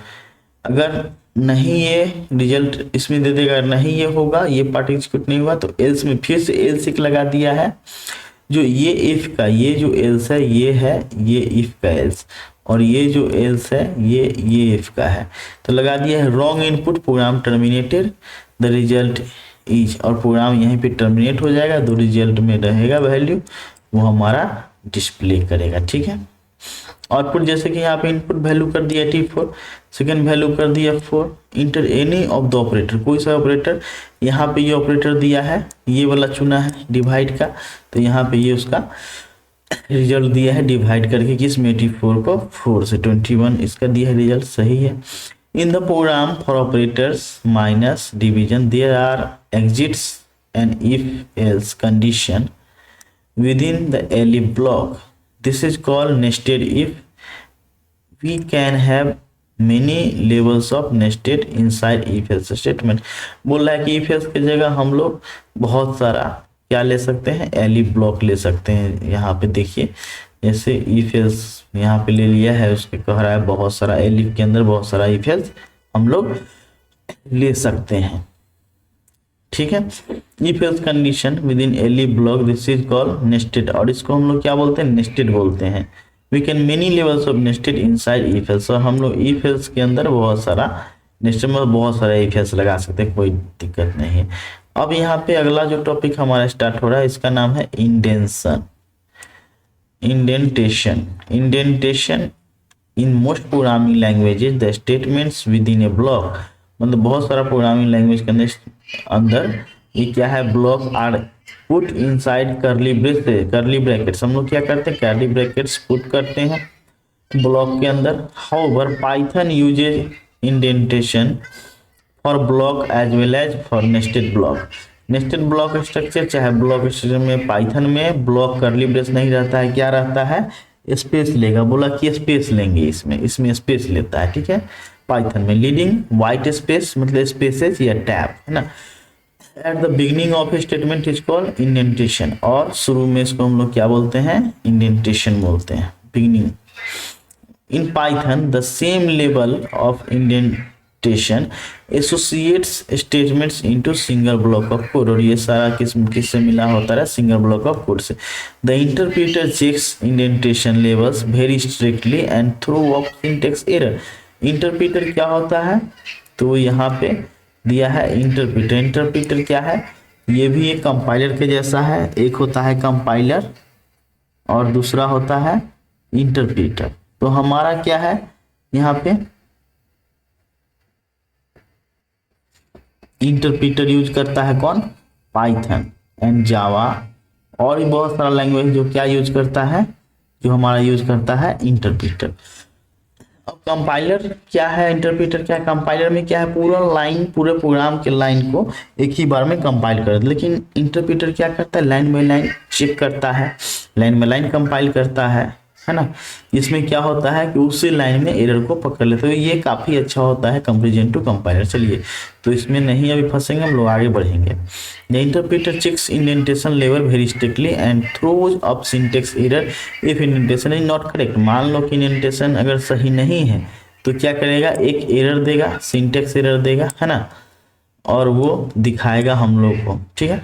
अगर नहीं ये रिजल्ट इसमें दे देगा, नहीं ये होगा, ये पार्ट एग्जीक्यूट नहीं हुआ, तो एल्स में फिर से एल्स एक लगा दिया है, जो ये इफ का, ये जो एल्स है ये है, ये इफ का एल्स, और ये जो एल्स है ये इफ का है, तो लगा दिया है wrong input, program terminated, the result is, और प्रोग्राम यहीं पे टर्मिनेट हो जाएगा, दो रिजल्ट में रहेगा वैल्यू, वो हमारा डिस्प्ले करेगा, ठीक है। आउटपुट जैसे कि यहाँ पे इनपुट वैल्यू कर दिया T4, सेकंड वैल्यू कर दिया 4, inter any of the operator, कोई सा ऑपरेटर, यहाँ पे ये ऑपरेटर दिया है, ये वाला चुना है डिवाइड का, तो यहाँ पे ये उसका रिजल्ट दिया है डिवाइड करके, किस में, T4 को 4 से, 21 इसका दिया है, रिजल्ट सही है। In the program for operators minus division there are exits and if else condition within the elif block, this is called nested if. We can have many levels of nested inside if else statement। बोल रहा है कि if else की जगह हम लोग बहुत सारा क्या ले सकते हैं, elif block ले सकते हैं। यहाँ पे देखिए, जैसे if else यहाँ पे ले लिया है, उसके कह रहा है बहुत सारा elif के अंदर बहुत सारा if else हम लोग ले सकते हैं, ठीक है। If else condition with in elif block, this is called nested, और इसको हम लोग क्या बोलते हैं, नेस्टेड बोलते हैं। We can many levels of nested inside if else, और हम लोग इफ एल्स के अंदर बहुत सारा नेस्टेड में बहुत सारा इफ एल्स लगा सकते हैं, कोई दिक्कत नहीं है। अब यहाँ पे अगला जो टॉपिक हमारा स्टार्ट हो रहा है, इसका नाम है indention, indentation. Indentation in most programming languages the statements within a block, मतलब बहुत सारा प्रोग्रामिंग लैंग्वेज के अंदर ये क्या है, block are put inside curly brackets, हम लोग क्या करते हैं, करली ब्रैकेट्स पुट करते हैं ब्लॉक के अंदर। However Python uses indentation for block as well as for nested block. Nested block structure, चाहे ब्लॉक स्ट्रक्चर में पाइथन में ब्लॉक करली ब्रेस नहीं रहता है, क्या रहता है, स्पेस लेगा, बोला कि स्पेस लेंगे, इसमें स्पेस लेता है, ठीक है। पाइथन में लीडिंग वाइट स्पेस मतलब स्पेसेस या टैब, है ना। At the beginning of A statement is called indentation, और शुरू में इसको हम लोग क्या बोलते हैं, इंडेंटेशन बोलते हैं, beginning. In Python the same level of indentation associates statements into single block of code, और ये सारा किससे मिला होता है, सिंगल ब्लॉक ऑफ कोड से। The interpreter checks indentation levels very strictly and through of syntax error. Interpreter क्या होता है, तो यहाँ पे दिया है इंटरप्रेटर। इंटरप्रेटर क्या है, ये भी एक कंपाइलर के जैसा है, एक होता है कंपाइलर और दूसरा होता है इंटरप्रेटर। तो हमारा क्या है यहाँ पे, इंटरप्रेटर यूज करता है कौन, पाइथन एंड जावा, और भी बहुत सारा लैंग्वेज जो क्या यूज करता है, जो हमारा यूज करता है इंटरप्रेटर। अब कंपाइलर क्या है, इंटरप्रेटर क्या है, कंपाइलर में क्या है, पूरा लाइन, पूरे प्रोग्राम के लाइन को एक ही बार में कंपाइल कर, लेकिन इंटरप्रेटर क्या करता है, लाइन बाय लाइन चेक करता है, लाइन बाय लाइन कंपाइल करता है ना। इसमें क्या होता है कि उसी लाइन में एरर को पकड़ लेते हैं, ये काफ़ी अच्छा होता है कंपैरिजन टू कंपाइलर। चलिए, तो इसमें नहीं अभी फंसेंगे हम लोग, आगे बढ़ेंगे। The interpreter checks indentation level very strictly and throws up syntax error if indentation is not correct. मान लो कि इंडेंटेशन अगर सही नहीं है तो क्या करेगा, एक एरर देगा, सिंटेक्स एरर देगा, है ना, और वो दिखाएगा हम लोग को, ठीक है।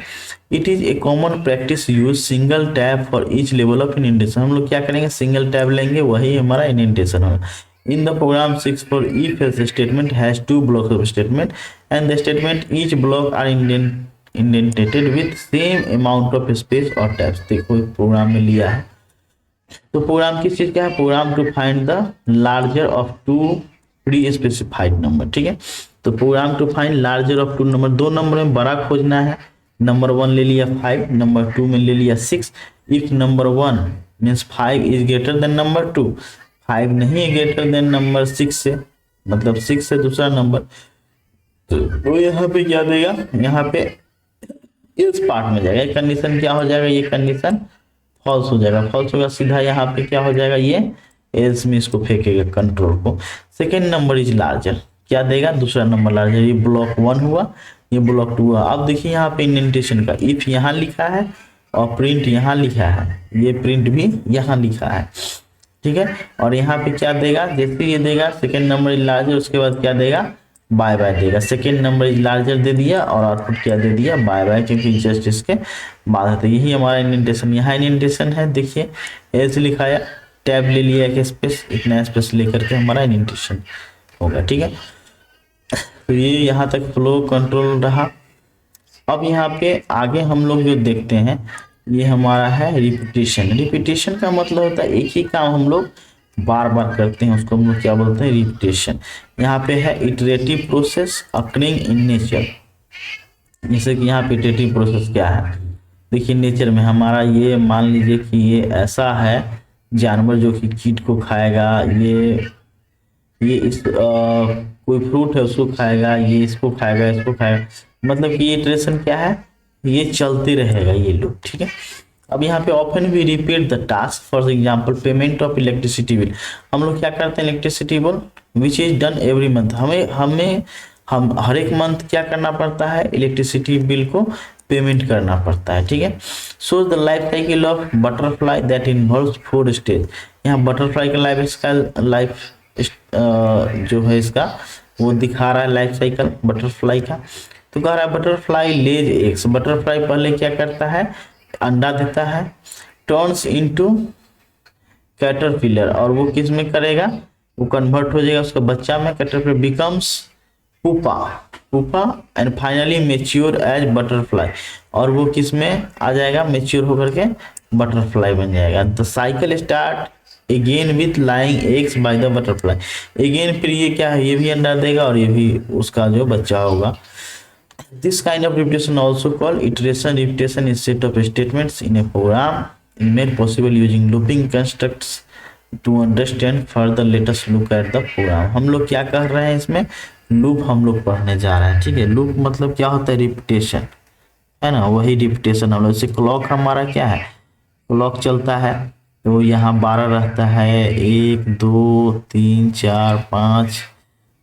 It is a common practice use single tab for each level of indentation. हम लोग क्या करेंगे, सिंगल टैब लेंगे, वही हमारा इंडेंटेशन होगा। In the program 6 for if else statement has 2 blocks of statement and the statement each block are indented with same amount of space और tabs. देखो प्रोग्राम में लिया है, तो प्रोग्राम किस चीज का है, program to find the larger of 2 pre specified number, ठीक है। तो program to find larger of 2 number, 2 number में बड़ा खोजना है, नंबर 1 ले लिया 5, नंबर 2 में ले लिया 6। If number 1 means 5 is greater than number 2, 5 नहीं है ग्रेटर देन नंबर 6 से, मतलब 6 से दूसरा नंबर, तो यहाँ पे क्या देगा, यहाँ पे इस पार्ट में जाएगा, ये कंडीशन क्या हो जाएगा, ये कंडीशन फॉल्स हो जाएगा, फॉल्स होगा सीधा यहाँ पे क्या हो जाएगा, ये एल्स में इसको फेंकेगा कंट्रोल को। सेकेंड नंबर इज लार्जर, क्या देगा, दूसरा नंबर लार्जर, ये ब्लॉक 1 हुआ, ये ब्लॉक 2 हुआ। अब देखिए यहाँ पे इंडेंटेशन का इफ यहाँ लिखा है और प्रिंट यहाँ लिखा है, ये प्रिंट भी यहाँ लिखा है, ठीक है। और यहाँ पे क्या देगा, जैसे ये देगा सेकेंड नंबर इज लार्जर, उसके बाद क्या देगा, बाय बाय देगा। सेकेंड नंबर इज लार्जर दे दिया और आउटपुट क्या दे दिया, बाय बाय, क्योंकि जस्ट इसके बाद है। यही हमारा इंडेंटेशन, यहाँ इंडेंटेशन है, देखिए एल्स लिखाया, टैब ले लिया एक स्पेस, इतना स्पेस लेकर के हमारा इंडेंटेशन होगा, ठीक है। तो ये यहाँ तक फ्लो कंट्रोल रहा। अब यहाँ पे आगे हम लोग जो देखते हैं ये हमारा है रिपीटेशन। रिपीटेशन का मतलब होता है एक ही काम हम लोग बार बार करते हैं, उसको हम लोग क्या बोलते हैं, रिपीटेशन। यहाँ पे है iterative process occurring in nature, जैसे कि यहाँ पे इटरेटिव प्रोसेस क्या है, देखिए नेचर में हमारा ये मान लीजिए कि ये ऐसा है जानवर जो कि कीट को खाएगा, ये इस कोई फ्रूट है उसको खाएगा, ये इसको खाएगा, इसको खाएगा, मतलब कि ये इटरेशन क्या है, ये चलते रहेगा ये लूप, ठीक है। अब यहाँ पे often we repeat the task, for example payment of electricity bill, हम लोग क्या करते हैं, electricity bill which is done every month, हम हर एक मंथ क्या करना पड़ता है, इलेक्ट्रिसिटी बिल को पेमेंट करना पड़ता है, ठीक है। So the life cycle of butterfly that involves 4 stage, यहाँ बटरफ्लाई का लाइफ जो है इसका वो दिखा रहा है लाइफ साइकिल बटरफ्लाई का। तो कह रहा है बटरफ्लाई लेज एग्स, बटरफ्लाई पहले क्या करता है, अंडा देता है, टर्न्स इनटू कैटरपिलर, और वो किस में करेगा, वो कन्वर्ट हो जाएगा उसका बच्चा में, caterpillar becomes pupa and finally mature as butterfly, और वो किस में आ जाएगा, मेच्योर होकर के बटरफ्लाई बन जाएगा। The cycle start again with lying eggs by the butterfly, again फिर ये क्या है, ये भी अंडा देगा और ये भी उसका जो बच्चा होगा। This kind of repetition also called iteration. Repetition is set of statements in a program made possible using looping constructs to understand further. Let us look at the program. हम लोग क्या कर रहे हैं, इसमें लूप हम लोग पढ़ने जा रहे हैं, ठीक है। लूप मतलब क्या होता है, रिपीटेशन, है ना, वही रिपीटेशन हम लोग। जैसे क्लॉक हमारा क्या है, क्लॉक चलता है तो यहाँ 12 रहता है, 1 2 3 4 5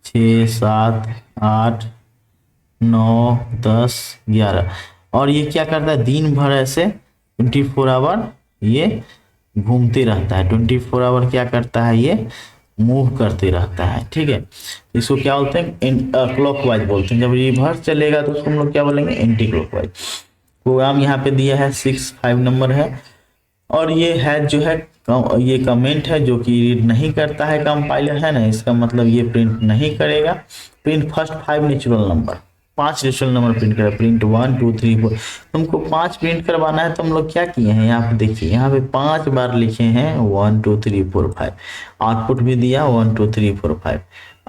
6 7 8 9 10 11, और ये क्या करता है, दिन भर ऐसे 24 आवर ये घूमते रहता है, 24 आवर क्या करता है, ये मूव करते रहता है, ठीक है। इसको क्या बोलते हैं, क्लॉकवाइज बोलते हैं। जब रिवर्स चलेगा तो उसको हम लोग क्या बोलेंगे, एंटी क्लॉकवाइज। प्रोग्राम यहाँ पे दिया है 5 नंबर है, और ये है जो है ये कमेंट है जो कि रीड नहीं करता है कंपाइलर, है ना, इसका मतलब ये प्रिंट नहीं करेगा। Print first 5 natural number, 5 natural number print करेगा, प्रिंट 1 2 3 4। तुमको 5 प्रिंट करवाना है तो हम लोग क्या किए हैं, यहाँ पे देखिए, यहाँ पे 5 बार लिखे हैं 1 2 3 4 5, आउटपुट भी दिया 1 2 3 4 5।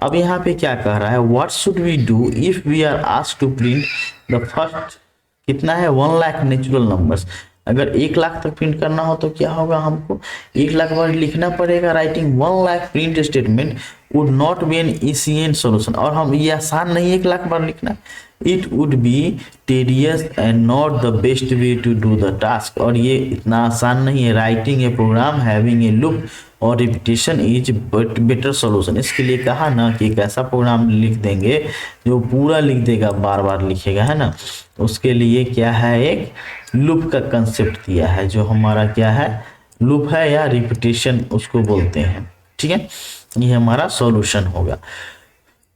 अब यहाँ पे क्या कह रहा है, what should we do if we are asked to print the first, कितना है, 1 लाख नेचुरल नंबर्स। अगर 1 लाख तक प्रिंट करना हो तो क्या होगा, हमको 1 लाख बार लिखना पड़ेगा। Writing 1 lakh print statement would not be an efficient solution, और हम ये आसान नहीं है 1 लाख बार लिखना, it would be tedious and not the best way to do the task, और ये इतना आसान नहीं है। Writing a program having a loop और रिपीटेशन इज बेटर सॉल्यूशन। इसके लिए कहा ना कि एक ऐसा प्रोग्राम लिख देंगे जो पूरा लिख देगा, बार बार लिखेगा, है ना, उसके लिए क्या है, एक लूप का कंसेप्ट दिया है, जो हमारा क्या है, लूप है या रिपीटेशन उसको बोलते हैं, ठीक है। ये हमारा सॉल्यूशन होगा।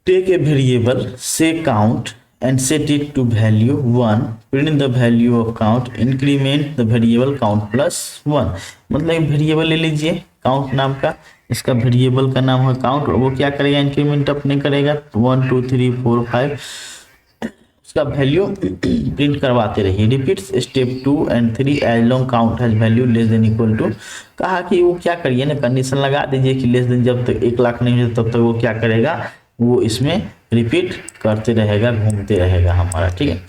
टेक ए वेरिएबल से count and set it to value 1, print the value of count, increment the variable count plus 1। मतलब वेरिएबल ले लीजिए काउंट नाम का, इसका वेरिएबल का नाम है काउंट, और वो क्या करेगा, इंक्रीमेंट अपने करेगा 1 2 3 4 5, उसका वैल्यू प्रिंट करवाते रहिए। Repeats step 2 and 3 as long count has value less than equal to, कहा कि वो क्या करिए ना, कंडीशन लगा दीजिए कि लेस देन, जब तक 1 लाख नहीं हो तब तक वो क्या करेगा, वो इसमें रिपीट करते रहेगा, घूमते रहेगा हमारा, ठीक है।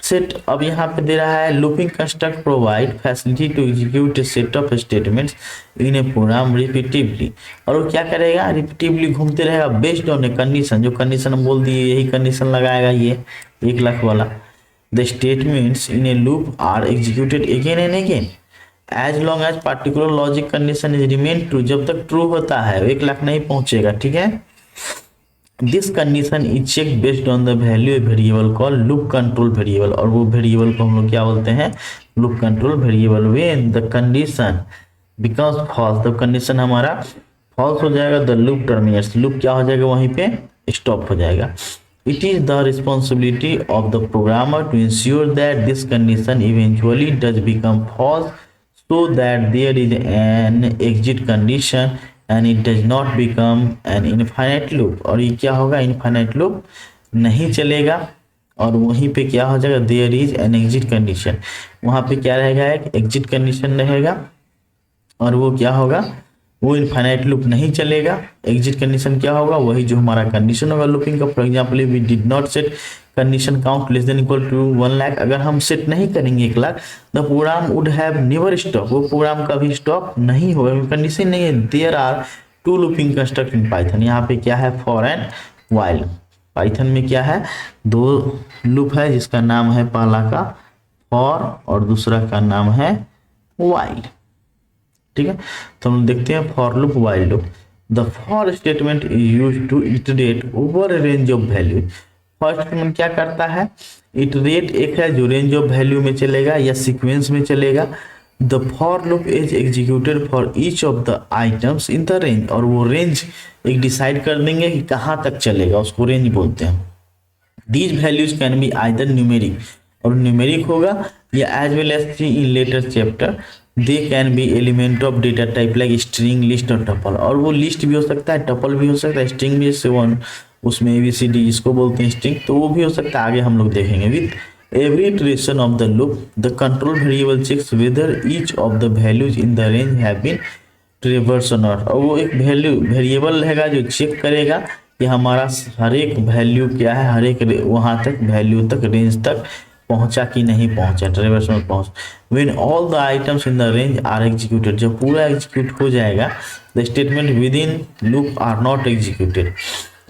सेट अब यहाँ पे दे रहा है looping construct provide facility to execute a set of statements in a program repetitively. और वो क्या करेगा, रिपीटिवली घूमते रहेगा बेस्ड ऑन ए कंडीशन, जो कंडीशन हम बोल दिए यही कंडीशन लगाएगा ये 1 लाख वाला। The statements in a loop are executed again and again as long as particular logic condition is remain true, जब तक ट्रू होता है 1 लाख नहीं पहुंचेगा, ठीक है। This condition is check based on the value variable call loop control variable, और वो वेरिएबल को हम लोग क्या बोलते हैं, loop control variable. When the condition becomes false, the condition हमारा फॉल्स हो जाएगा, द लूप टर्मिनेट्स, लूप क्या हो जाएगा वहीं पे स्टॉप हो जाएगा। It is the responsibility of the programmer to ensure that this condition eventually does become false so that there is an exit condition and it does not become an infinite loop। और ये क्या होगा, infinite loop नहीं चलेगा, और वहीं पे क्या हो जाएगा, there is an exit condition, वहाँ पे क्या रहेगा, एक exit condition रहेगा, और वो क्या होगा, वो इनफाइनाइट लूप नहीं चलेगा। एग्जिट कंडीशन क्या होगा, वही जो हमारा कंडीशन होगा लूपिंग का। For example we did not set condition count less than equal to 1 lakh, अगर हम सेट नहीं करेंगे 1 lakh, the program would have never stop, वो प्रोग्राम कभी स्टॉप नहीं होगा, कंडीशन नहीं है। There are 2 looping construct in Python, यहाँ पे क्या है, फॉर एंड वाइल। पाइथन में क्या है, 2 लूप है, जिसका नाम है पहला का फॉर और दूसरा का नाम है वाइल, ठीक है। तो हम देखते हैं for loop, while loop. The for statement is used to iterate over a range of value. For statement क्या करता है, इटरेट एक है जो रेंज ऑफ वैल्यू में चलेगा या सीक्वेंस में चलेगा। The for loop is executed for each of the items in the range, और वो रेंज एक डिसाइड कर देंगे कि कहाँ तक चलेगा, उसको रेंज बोलते हैं। These values can be either numeric, और न्यूमेरिक होगा, या as well as see in later chapter they can be element of data type like string, list और टपल। और वो लिस्ट भी हो सकता है, टपल भी हो सकता है, स्ट्रिंग भी, उसमें ABCD जिसको बोलते हैं स्ट्रिंग, तो वो भी हो सकता है, आगे हम लोग देखेंगे। With every iteration of the loop the control variable checks whether each of the values in the range have been traverse और नॉट। और वो एक वेरिएबल रहेगा जो चेक करेगा कि हमारा हर एक वैल्यू क्या है, हर एक वहाँ तक वैल्यू तक रेंज तक पहुंचा कि नहीं पहुंचा, ट्रेवर्स में पहुंच। When all the items in the range are executed, जब पूरा एग्जीक्यूट हो जाएगा, the statement within loop are not executed,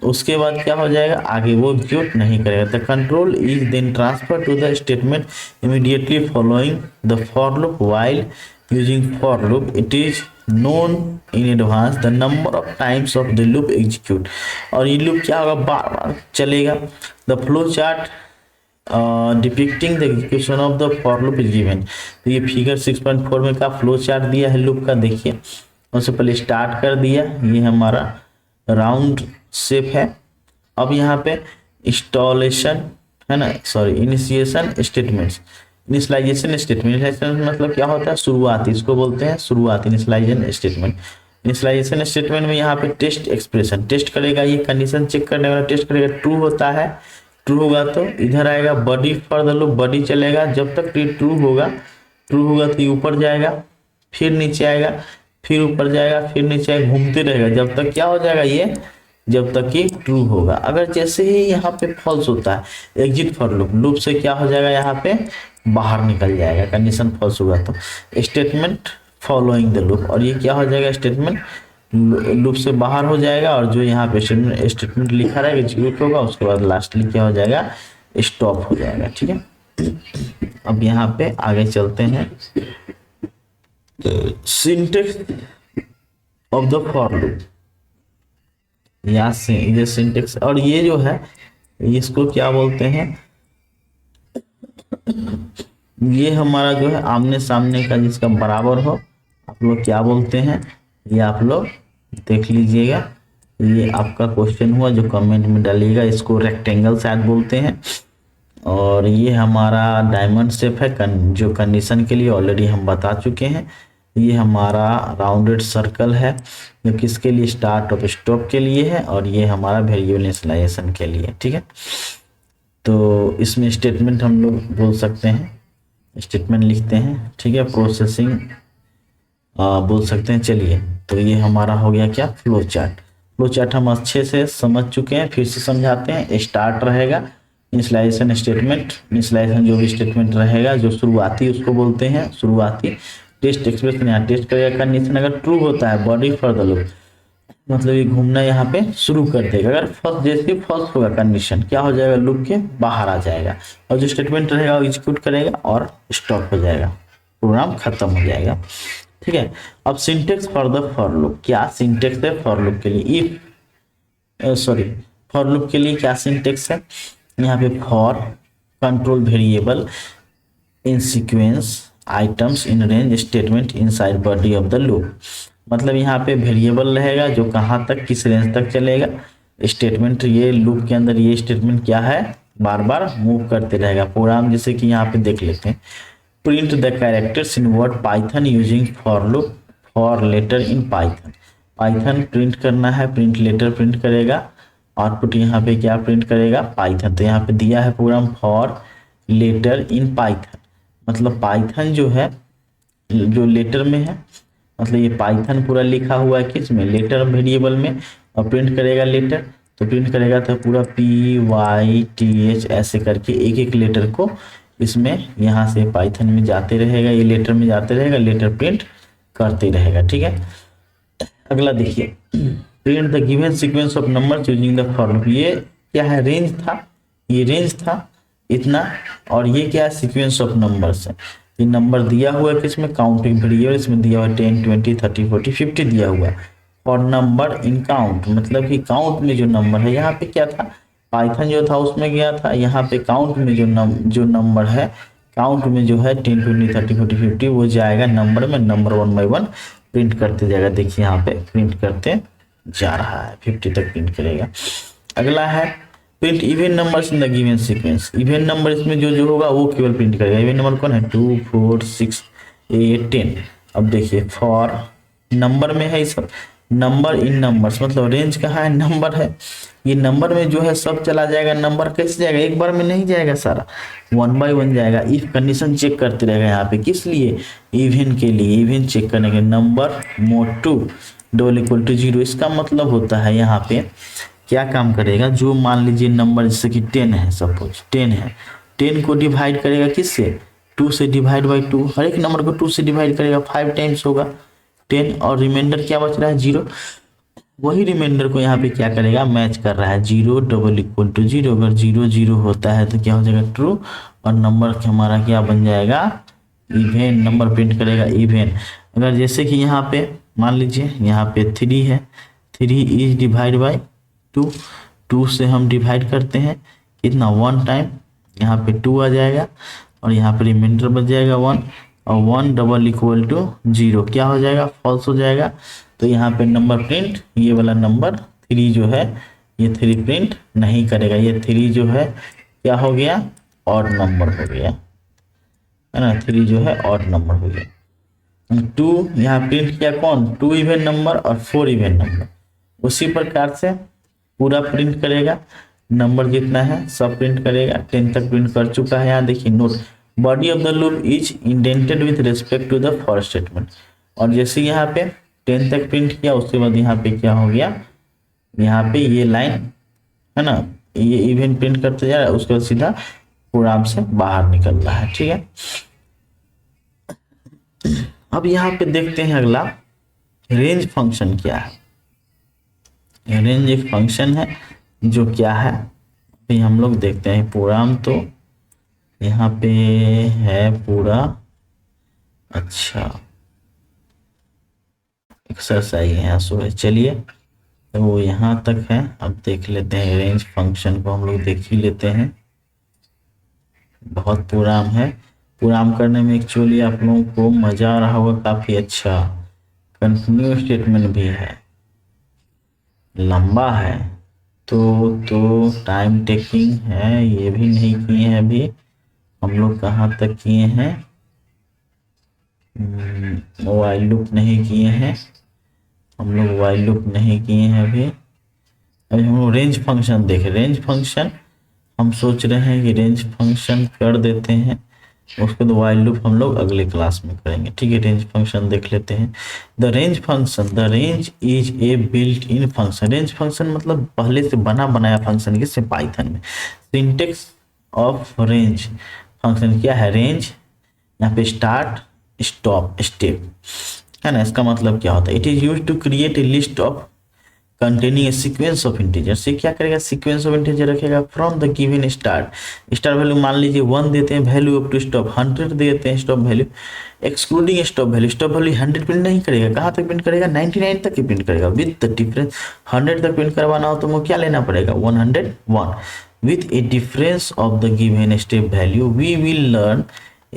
उसके बाद क्या हो जाएगा, आगे वो एग्जीक्यूट नहीं करेगा। The control is then transfer to the statement immediately following the for loop. While using for loop it is known in advance the number of times of the loop execute, और ये loop क्या होगा, बार बार चलेगा। the flow chart depicting the execution of the for loop is given. तो ये figure 6.4 में का flow chart दिया है लूप का, देखिए उससे पहले स्टार्ट कर दिया, ये हमारा राउंड शेप है। अब यहाँ पे इंस्टॉलेशन है ना, sorry initiation statements, initialization statement मतलब क्या होता है, शुरुआत, इसको बोलते हैं शुरुआत, इनिशियलाइजेशन स्टेटमेंट। इनिशियलाइजेशन स्टेटमेंट में यहाँ पे टेस्ट एक्सप्रेशन टेस्ट करेगा, ये कंडीशन चेक करने वाला टेस्ट करेगा, ट्रू होता है, ट्रू होगा तो इधर आएगा body for the loop, body चलेगा जब तक ये ट्रू होगा तो ये ऊपर जाएगा, फिर नीचे आएगा, फिर ऊपर जाएगा, फिर नीचे आएगा, घूमते रहेगा जब तक क्या हो जाएगा, ये जब तक ये ट्रू होगा। अगर जैसे ही यहाँ पे फॉल्स होता है एग्जिट फॉर लूप, लूप से क्या हो जाएगा, यहाँ पे बाहर निकल जाएगा, कंडीशन फॉल्स होगा तो स्टेटमेंट फॉलोइंग द लूप, और ये क्या हो जाएगा, स्टेटमेंट लूप से बाहर हो जाएगा, और जो यहाँ पे स्टेटमेंट लिखा रहेगा एग्जीक्यूट होगा, उसके बाद लास्टली क्या हो जाएगा, स्टॉप हो जाएगा। ठीक है, अब यहाँ पे आगे चलते हैं, syntax of the for loop, यहाँ से ये सिंटेक्स, और ये जो है इसको क्या बोलते हैं, ये हमारा जो है आमने सामने का जिसका बराबर हो, आप लोग क्या बोलते हैं, ये आप लोग देख लीजिएगा, ये आपका क्वेश्चन हुआ जो कमेंट में डालिएगा, इसको रेक्टेंगल शायद बोलते हैं। और ये हमारा डायमंड शेप है जो कंडीशन के लिए ऑलरेडी हम बता चुके हैं। ये हमारा राउंडेड सर्कल है जो किसके लिए, स्टार्ट और स्टॉप के लिए है, और ये हमारा वेरिएबल इनिशियलाइजेशन के लिए। ठीक है, तो इसमें स्टेटमेंट हम लोग बोल सकते हैं, स्टेटमेंट लिखते हैं। ठीक है, प्रोसेसिंग बोल सकते हैं। चलिए, तो ये हमारा हो गया क्या, फ्लो चार्ट। फ्लो चार्ट हम अच्छे से समझ चुके हैं, फिर से समझाते हैं। स्टार्ट रहेगा, इनिशियलाइजेशन स्टेटमेंट, इनिशियलाइजेशन जो भी स्टेटमेंट रहेगा जो शुरुआती उसको बोलते हैं शुरुआती। टेस्ट एक्सप्रेशन यहाँ टेस्ट करेगा, कंडीशन अगर ट्रू होता है बॉडी फॉर द लूप, मतलब ये घूमना यहाँ पे शुरू कर देगा। अगर फर्स्ट जैसे फर्स्ट होगा कंडीशन क्या हो जाएगा, लूप के बाहर आ जाएगा और जो स्टेटमेंट रहेगा वो एग्जीक्यूट करेगा और स्टॉप हो जाएगा, प्रोग्राम खत्म हो जाएगा। ठीक है, अब syntax for the for loop, क्या सिंटेक्स है फॉर लूप के लिए, फॉर लूप के लिए क्या सिंटेक्स है, यहाँ पे for control variable in sequence items in range statement inside body of the loop, मतलब यहाँ पे वेरिएबल रहेगा जो कहाँ तक किस रेंज तक चलेगा, स्टेटमेंट ये लूप के अंदर ये स्टेटमेंट क्या है बार बार मूव करते रहेगा प्रोग्राम। जैसे कि यहाँ पे देख लेते हैं, print the characters in word Python using for loop for letter in Python, Python print करना है, प्रिंट लेटर प्रिंट करेगा, आउटपुट यहाँ पे क्या प्रिंट करेगा पाइथन। तो यहाँ पे दिया है program for letter in Python, मतलब पाइथन जो है जो लेटर में है, मतलब ये पाइथन पूरा लिखा हुआ है किस में, लेटर वेरिएबल में, और प्रिंट करेगा लेटर, तो प्रिंट करेगा तो पूरा PYTH ऐसे करके एक एक लेटर को इसमें यहाँ से पाइथन में जाते रहेगा, ये लेटर में जाते रहेगा, लेटर प्रिंट करते रहेगा। ठीक है, अगला देखिए, print the given sequence of numbers using the for loop, ये क्या है रेंज था, ये रेंज था इतना, और ये क्या है सीक्वेंस ऑफ नंबर्स है, ये नंबर दिया हुआ है किसमें काउंटिंग वेरिएबल, इसमें दिया हुआ है 10 20 30 40 50 दिया हुआ है, और नंबर इन काउंट मतलब कि काउंट में जो नंबर है, यहाँ पे क्या था पाइथन जो था उसमें गया था, यहाँ पे काउंट में जो नंबर है काउंट में जो है 10 20 30 40 50 वो जाएगा नंबर में, नंबर 1 बाय 1 प्रिंट करते जाएगा। देखिए यहाँ पे प्रिंट करते जा रहा है 50 तक प्रिंट करेगा। अगला है print even numbers in the given sequence, even number इसमें जो जो होगा वो केवल प्रिंट करेगा। इवन नंबर कौन है 2 4 6 8 10। अब देखिए फॉर नंबर में है सब, नंबर इन नंबर्स मतलब रेंज कहाँ है नंबर है, ये नंबर में जो है सब चला जाएगा, नंबर कैसे जाएगा एक बार में नहीं जाएगा सारा, 1 बाय 1 जाएगा। इफ कंडीशन चेक करते रहेगा यहाँ पे किस लिए, इवन के लिए, इवन चेक करने के, number mod 2 double equal to 0, इसका मतलब होता है यहाँ पे क्या काम करेगा, जो मान लीजिए नंबर जैसे कि 10 है, सपोज 10 है, 10 को डिवाइड करेगा किससे 2 से, डिवाइड बाई 2, हर एक नंबर को 2 से डिवाइड करेगा 5 टाइम्स होगा 10, और रिमाइंडर क्या बच रहा है 0, वही रिमाइंडर को यहाँ पे क्या करेगा मैच कर रहा है 0 डबल इक्वल टू 0, अगर 0 0 होता है तो क्या हो जाएगा ट्रू, और नंबर हमारा क्या बन जाएगा इवेन, नंबर प्रिंट करेगा इवेन। अगर जैसे कि यहाँ पे मान लीजिए यहाँ पे 3 है, 3 इज डिवाइड बाई 2, 2 से हम डिवाइड करते हैं कितना 1 टाइम, यहाँ पे 2 आ जाएगा और यहाँ पे रिमाइंडर बच जाएगा 1, और 1 डबल इक्वल टू 0 क्या हो जाएगा फॉल्स हो जाएगा। तो यहाँ पे नंबर प्रिंट, ये वाला नंबर 3 जो है ये 3 प्रिंट नहीं करेगा, ये 3 जो है क्या हो गया ऑड नंबर हो गया है ना, 3 जो है ऑड नंबर हो गया। 2 यहाँ प्रिंट किया कौन 2 इवन नंबर और 4 इवन नंबर, उसी प्रकार से पूरा प्रिंट करेगा, नंबर जितना है सब प्रिंट करेगा, 10 तक प्रिंट कर चुका है। यहाँ देखिए note, body of the loop is indented with respect to the for statement, और जैसे यहाँ पे 10 तक प्रिंट किया उसके बाद यहाँ पे क्या हो गया, यहाँ पे ये लाइन है ना, ये इवेंट प्रिंट करते जा रहा है, उसके बाद सीधा प्रोग्राम से बाहर निकल रहा है। ठीक है, अब यहाँ पे देखते हैं अगला रेंज फंक्शन क्या है। रेंज एक फंक्शन है जो क्या है अभी हम लोग देखते हैं, प्रोग्राम तो यहाँ पे है पूरा, अच्छा एक्सरसाइज यहाँ सो है, चलिए तो वो यहाँ तक है। अब देख लेते हैं रेंज फंक्शन को, हम लोग देख ही लेते हैं, बहुत प्रोग्राम है, प्रोग्राम करने में एक्चुअली आप लोगों को मज़ा आ रहा होगा काफ़ी अच्छा। कंटिन्यू स्टेटमेंट भी है, लंबा है तो टाइम टेकिंग है, ये भी नहीं किए हैं अभी हम लोग, कहाँ तक किए हैं वाइल लूप नहीं किए हैं हम लोग, वाइल लूप नहीं किए हैं अभी हम लोग रेंज फंक्शन देखें। रेंज फंक्शन हम सोच रहे हैं कि रेंज फंक्शन कर देते हैं, उसके बाद वाइल लूप हम लोग अगले क्लास में करेंगे। ठीक है, रेंज फंक्शन देख लेते हैं। The range function, the range is a built in function, range function मतलब पहले से बना बनाया फंक्शन किससे पाइथन में। सिंटेक्स ऑफ रेंज फंक्शन क्या है, रेंज, यहाँ पे स्टार्ट स्टॉप स्टेप है ना। इसका मतलब क्या होता है, it is use to create a list of containing a sequence of integer. से क्या करेगा, सीक्वेंस ऑफ इंटीजर रखेगा from the given start value मान लीजिए 1 देते हैं वैल्यू अप टू स्टॉप 100 देते हैं stop value, excluding stop value 100 print नहीं करेगा, कहाँ तक प्रिंट करेगा, 99 तक ही प्रिंट करेगा। विद द डिफरेंस 100 तक प्रिंट करवाना हो तो वो क्या लेना पड़ेगा, 101। With a difference of the given step value we will learn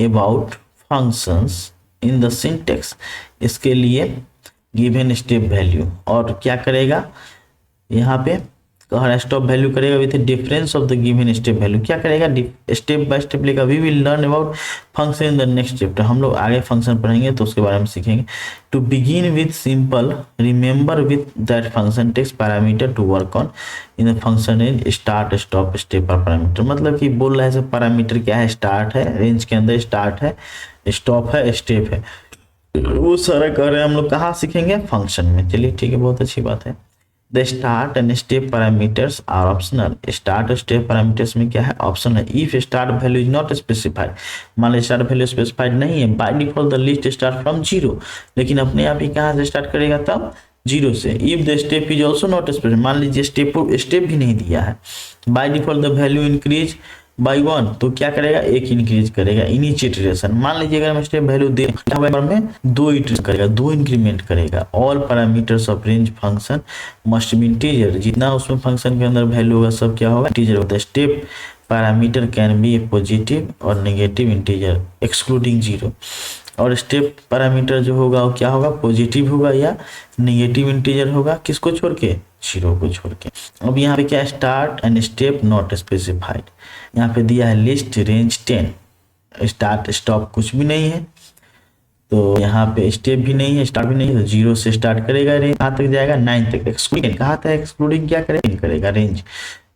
about functions in the syntax. इसके लिए गिवन स्टेप वैल्यू और क्या करेगा, यहाँ पे कहा स्टॉप वैल्यू करेगा with difference of the given step value, क्या करेगा, स्टेप बाय स्टेप लेगा। We will learn about function in the next chapter. हम लोग आगे फंक्शन पढ़ेंगे तो उसके बारे में सीखेंगे। To begin with simple remember with that function takes parameter to work on in the function range start stop step और पैरामीटर। मतलब कि बोल रहा है पैरामीटर क्या है, स्टार्ट है, रेंज के अंदर स्टार्ट है, स्टॉप है, स्टेप है, वो सारा कह रहे हैं हम लोग कहाँ सीखेंगे, फंक्शन में। चलिए ठीक है, बहुत अच्छी बात है। The start and step parameters are optional. Start और स्टेप पैरामीटर्स में क्या है, ऑप्शन है। If start value is not specified, मान लो स्टार्ट वैल्यू स्पेसिफाइड नहीं है, by default the list start from 0, लेकिन अपने आप ही कहाँ से स्टार्ट करेगा, तब 0 से। If the step is also not specified, मान लीजिए स्टेप भी नहीं दिया है, by default the value increase by 1, तो क्या करेगा, 1 इंक्रीज करेगा। इनिशिएट इटरेशन, मान लीजिए अगर हम स्टेप वैल्यू दे में 2 इटरेशन करेगा, 2 इंक्रीमेंट करेगा। All parameters of range function must be integer, जितना उसमें फंक्शन के अंदर वैल्यू होगा सब क्या होगा, इंटीजर होता है। Step parameter can be A positive और नेगेटिव इंटीजर एक्सक्लूडिंग 0। और स्टेप पैरामीटर जो होगा वो क्या होगा, पॉजिटिव होगा या नेगेटिव इंटीजर होगा, किसको छोड़ के, 0 को छोड़ के। अब यहाँ पे क्या, start and step not specified, यहाँ पे दिया है लिस्ट रेंज 10, स्टार्ट स्टॉप कुछ भी नहीं है, तो यहाँ पे स्टेप भी नहीं है, स्टार्ट भी नहीं है, तो 0 से स्टार्ट करेगा, रेंज कहाँ तक जाएगा, 9 तक। एक्सक्लूडिंग कहाँ तक, एक्सक्लूडिंग क्या करेगा, रेंज,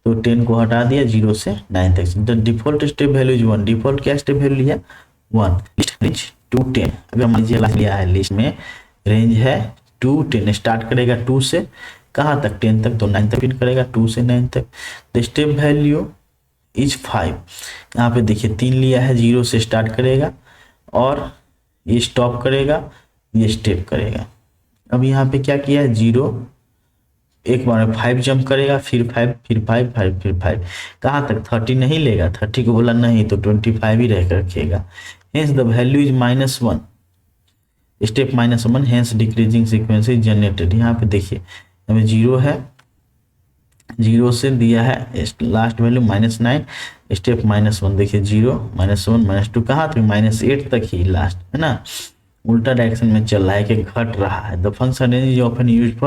तो 10 को हटा दिया, 0 से 9 तक। The default step value is 1, default क्या स्टेप वैल्यू लिया 1। लिस्ट रेंज 2 10, अगर मान लीजिए लिया है लिस्ट में रेंज है 2 10, स्टार्ट करेगा 2 से कहाँ तक, 10 तक, तो 9 तक प्रिंट करेगा, 2 से 9 तक। द स्टेप वैल्यू इज 5, यहाँ पे देखिए 3 लिया है, 0 से स्टार्ट करेगा और ये स्टॉप करेगा, ये स्टेप करेगा। अब यहाँ पे क्या किया है, 0 एक बार में 5 जंप करेगा, फिर 5 फिर 5 5 फिर 5, कहाँ तक, 30 नहीं लेगा, 30 को बोला नहीं तो 25 ही रह रखेगा। Hence the value is -1, step -1, hence decreasing sequence is generated. यहाँ पे देखिए हमें 0 है, 0 से दिया है लास्ट वैल्यू -9, स्टेप -1, देखिए 0 -1 -2 कहाँ तक, -8 तक ही लास्ट है ना, उल्टा डायरेक्शन में चल रहा है कि घट रहा है। The function range is often used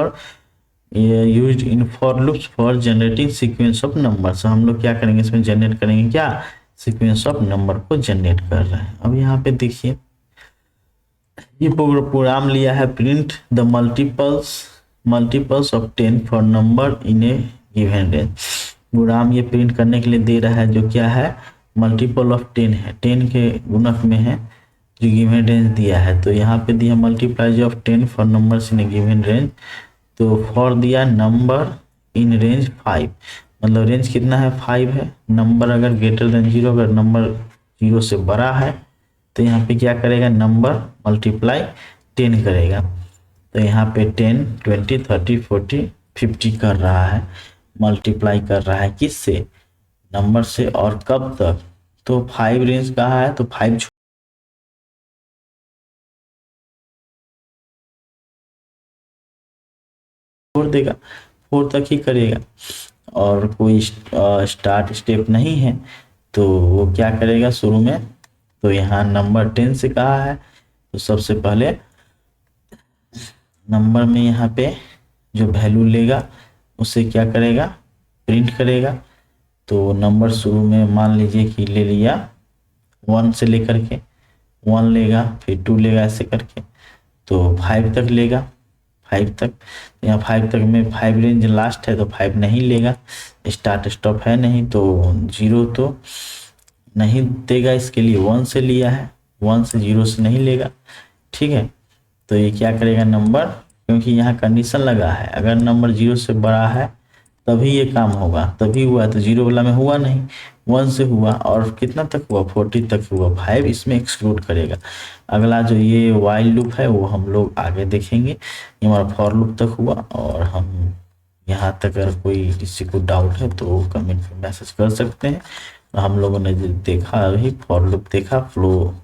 in for loops for generating sequence of numbers. हम लोग क्या करेंगे, इसमें जनरेट करेंगे क्या, सीक्वेंस ऑफ नंबर को जनरेट कर रहे हैं। अब यहाँ पे देखिए ये प्रोग्राम लिया है, print the multiples of 10 for number in a given range. Program ये प्रिंट करने के लिए दे रहा है, जो क्या है, मल्टीपल ऑफ 10 है, 10 के गुणक में है, जो गिवन रेंज दिया है। तो यहाँ पे दिया multiply of 10 for numbers in a given range, तो फॉर दिया नंबर इन रेंज 5, मतलब रेंज कितना है, 5 है। नंबर अगर ग्रेटर देन 0, अगर नंबर 0 से बड़ा है तो यहाँ पे क्या करेगा, नंबर मल्टीप्लाई 10 करेगा। तो यहाँ पे 10 20 30 40 50 कर रहा है, मल्टीप्लाई कर रहा है किससे, नंबर से, और कब तक, तो 5 रेंज कहाँ है, तो 5 छोड़ देगा, 4 तक ही करेगा। और कोई स्टार्ट स्टेप नहीं है तो वो क्या करेगा शुरू में, तो यहाँ नंबर 10 से कहा है, तो सबसे पहले नंबर में यहाँ पे जो वैल्यू लेगा उसे क्या करेगा, प्रिंट करेगा। तो नंबर शुरू में मान लीजिए कि ले लिया 1 से लेकर के 1 लेगा, फिर 2 लेगा, ऐसे करके तो 5 तक लेगा, 5 तक। यहाँ 5 तक में 5 रेंज लास्ट है तो 5 नहीं लेगा, स्टार्ट स्टॉप है नहीं, तो 0 तो नहीं देगा, इसके लिए 1 से लिया है, 1 से 0 से नहीं लेगा, ठीक है। तो ये क्या करेगा नंबर, क्योंकि यहाँ कंडीशन लगा है, अगर नंबर 0 से बड़ा है तभी ये काम होगा, तभी हुआ, तो 0 वाला में हुआ नहीं, 1 से हुआ और कितना तक हुआ 40 तक हुआ, 5 इसमें एक्सक्लूड करेगा। अगला जो ये वाइल लूप है वो हम लोग आगे देखेंगे। ये हमारा फॉर लूप तक हुआ और हम यहाँ तक अगर कोई किसी को डाउट है तो कमेंट में मैसेज कर सकते हैं। हम लोगों ने जो देखा अभी फॉर लूप देखा, फ्लो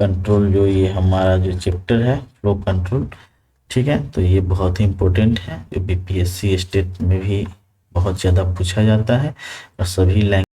कंट्रोल जो ये हमारा जो चैप्टर है फ्लो कंट्रोल, ठीक है। तो ये बहुत ही इम्पोर्टेंट है, जो बीपीएससी स्टेट में भी बहुत ज़्यादा पूछा जाता है और सभी लैंग्वेज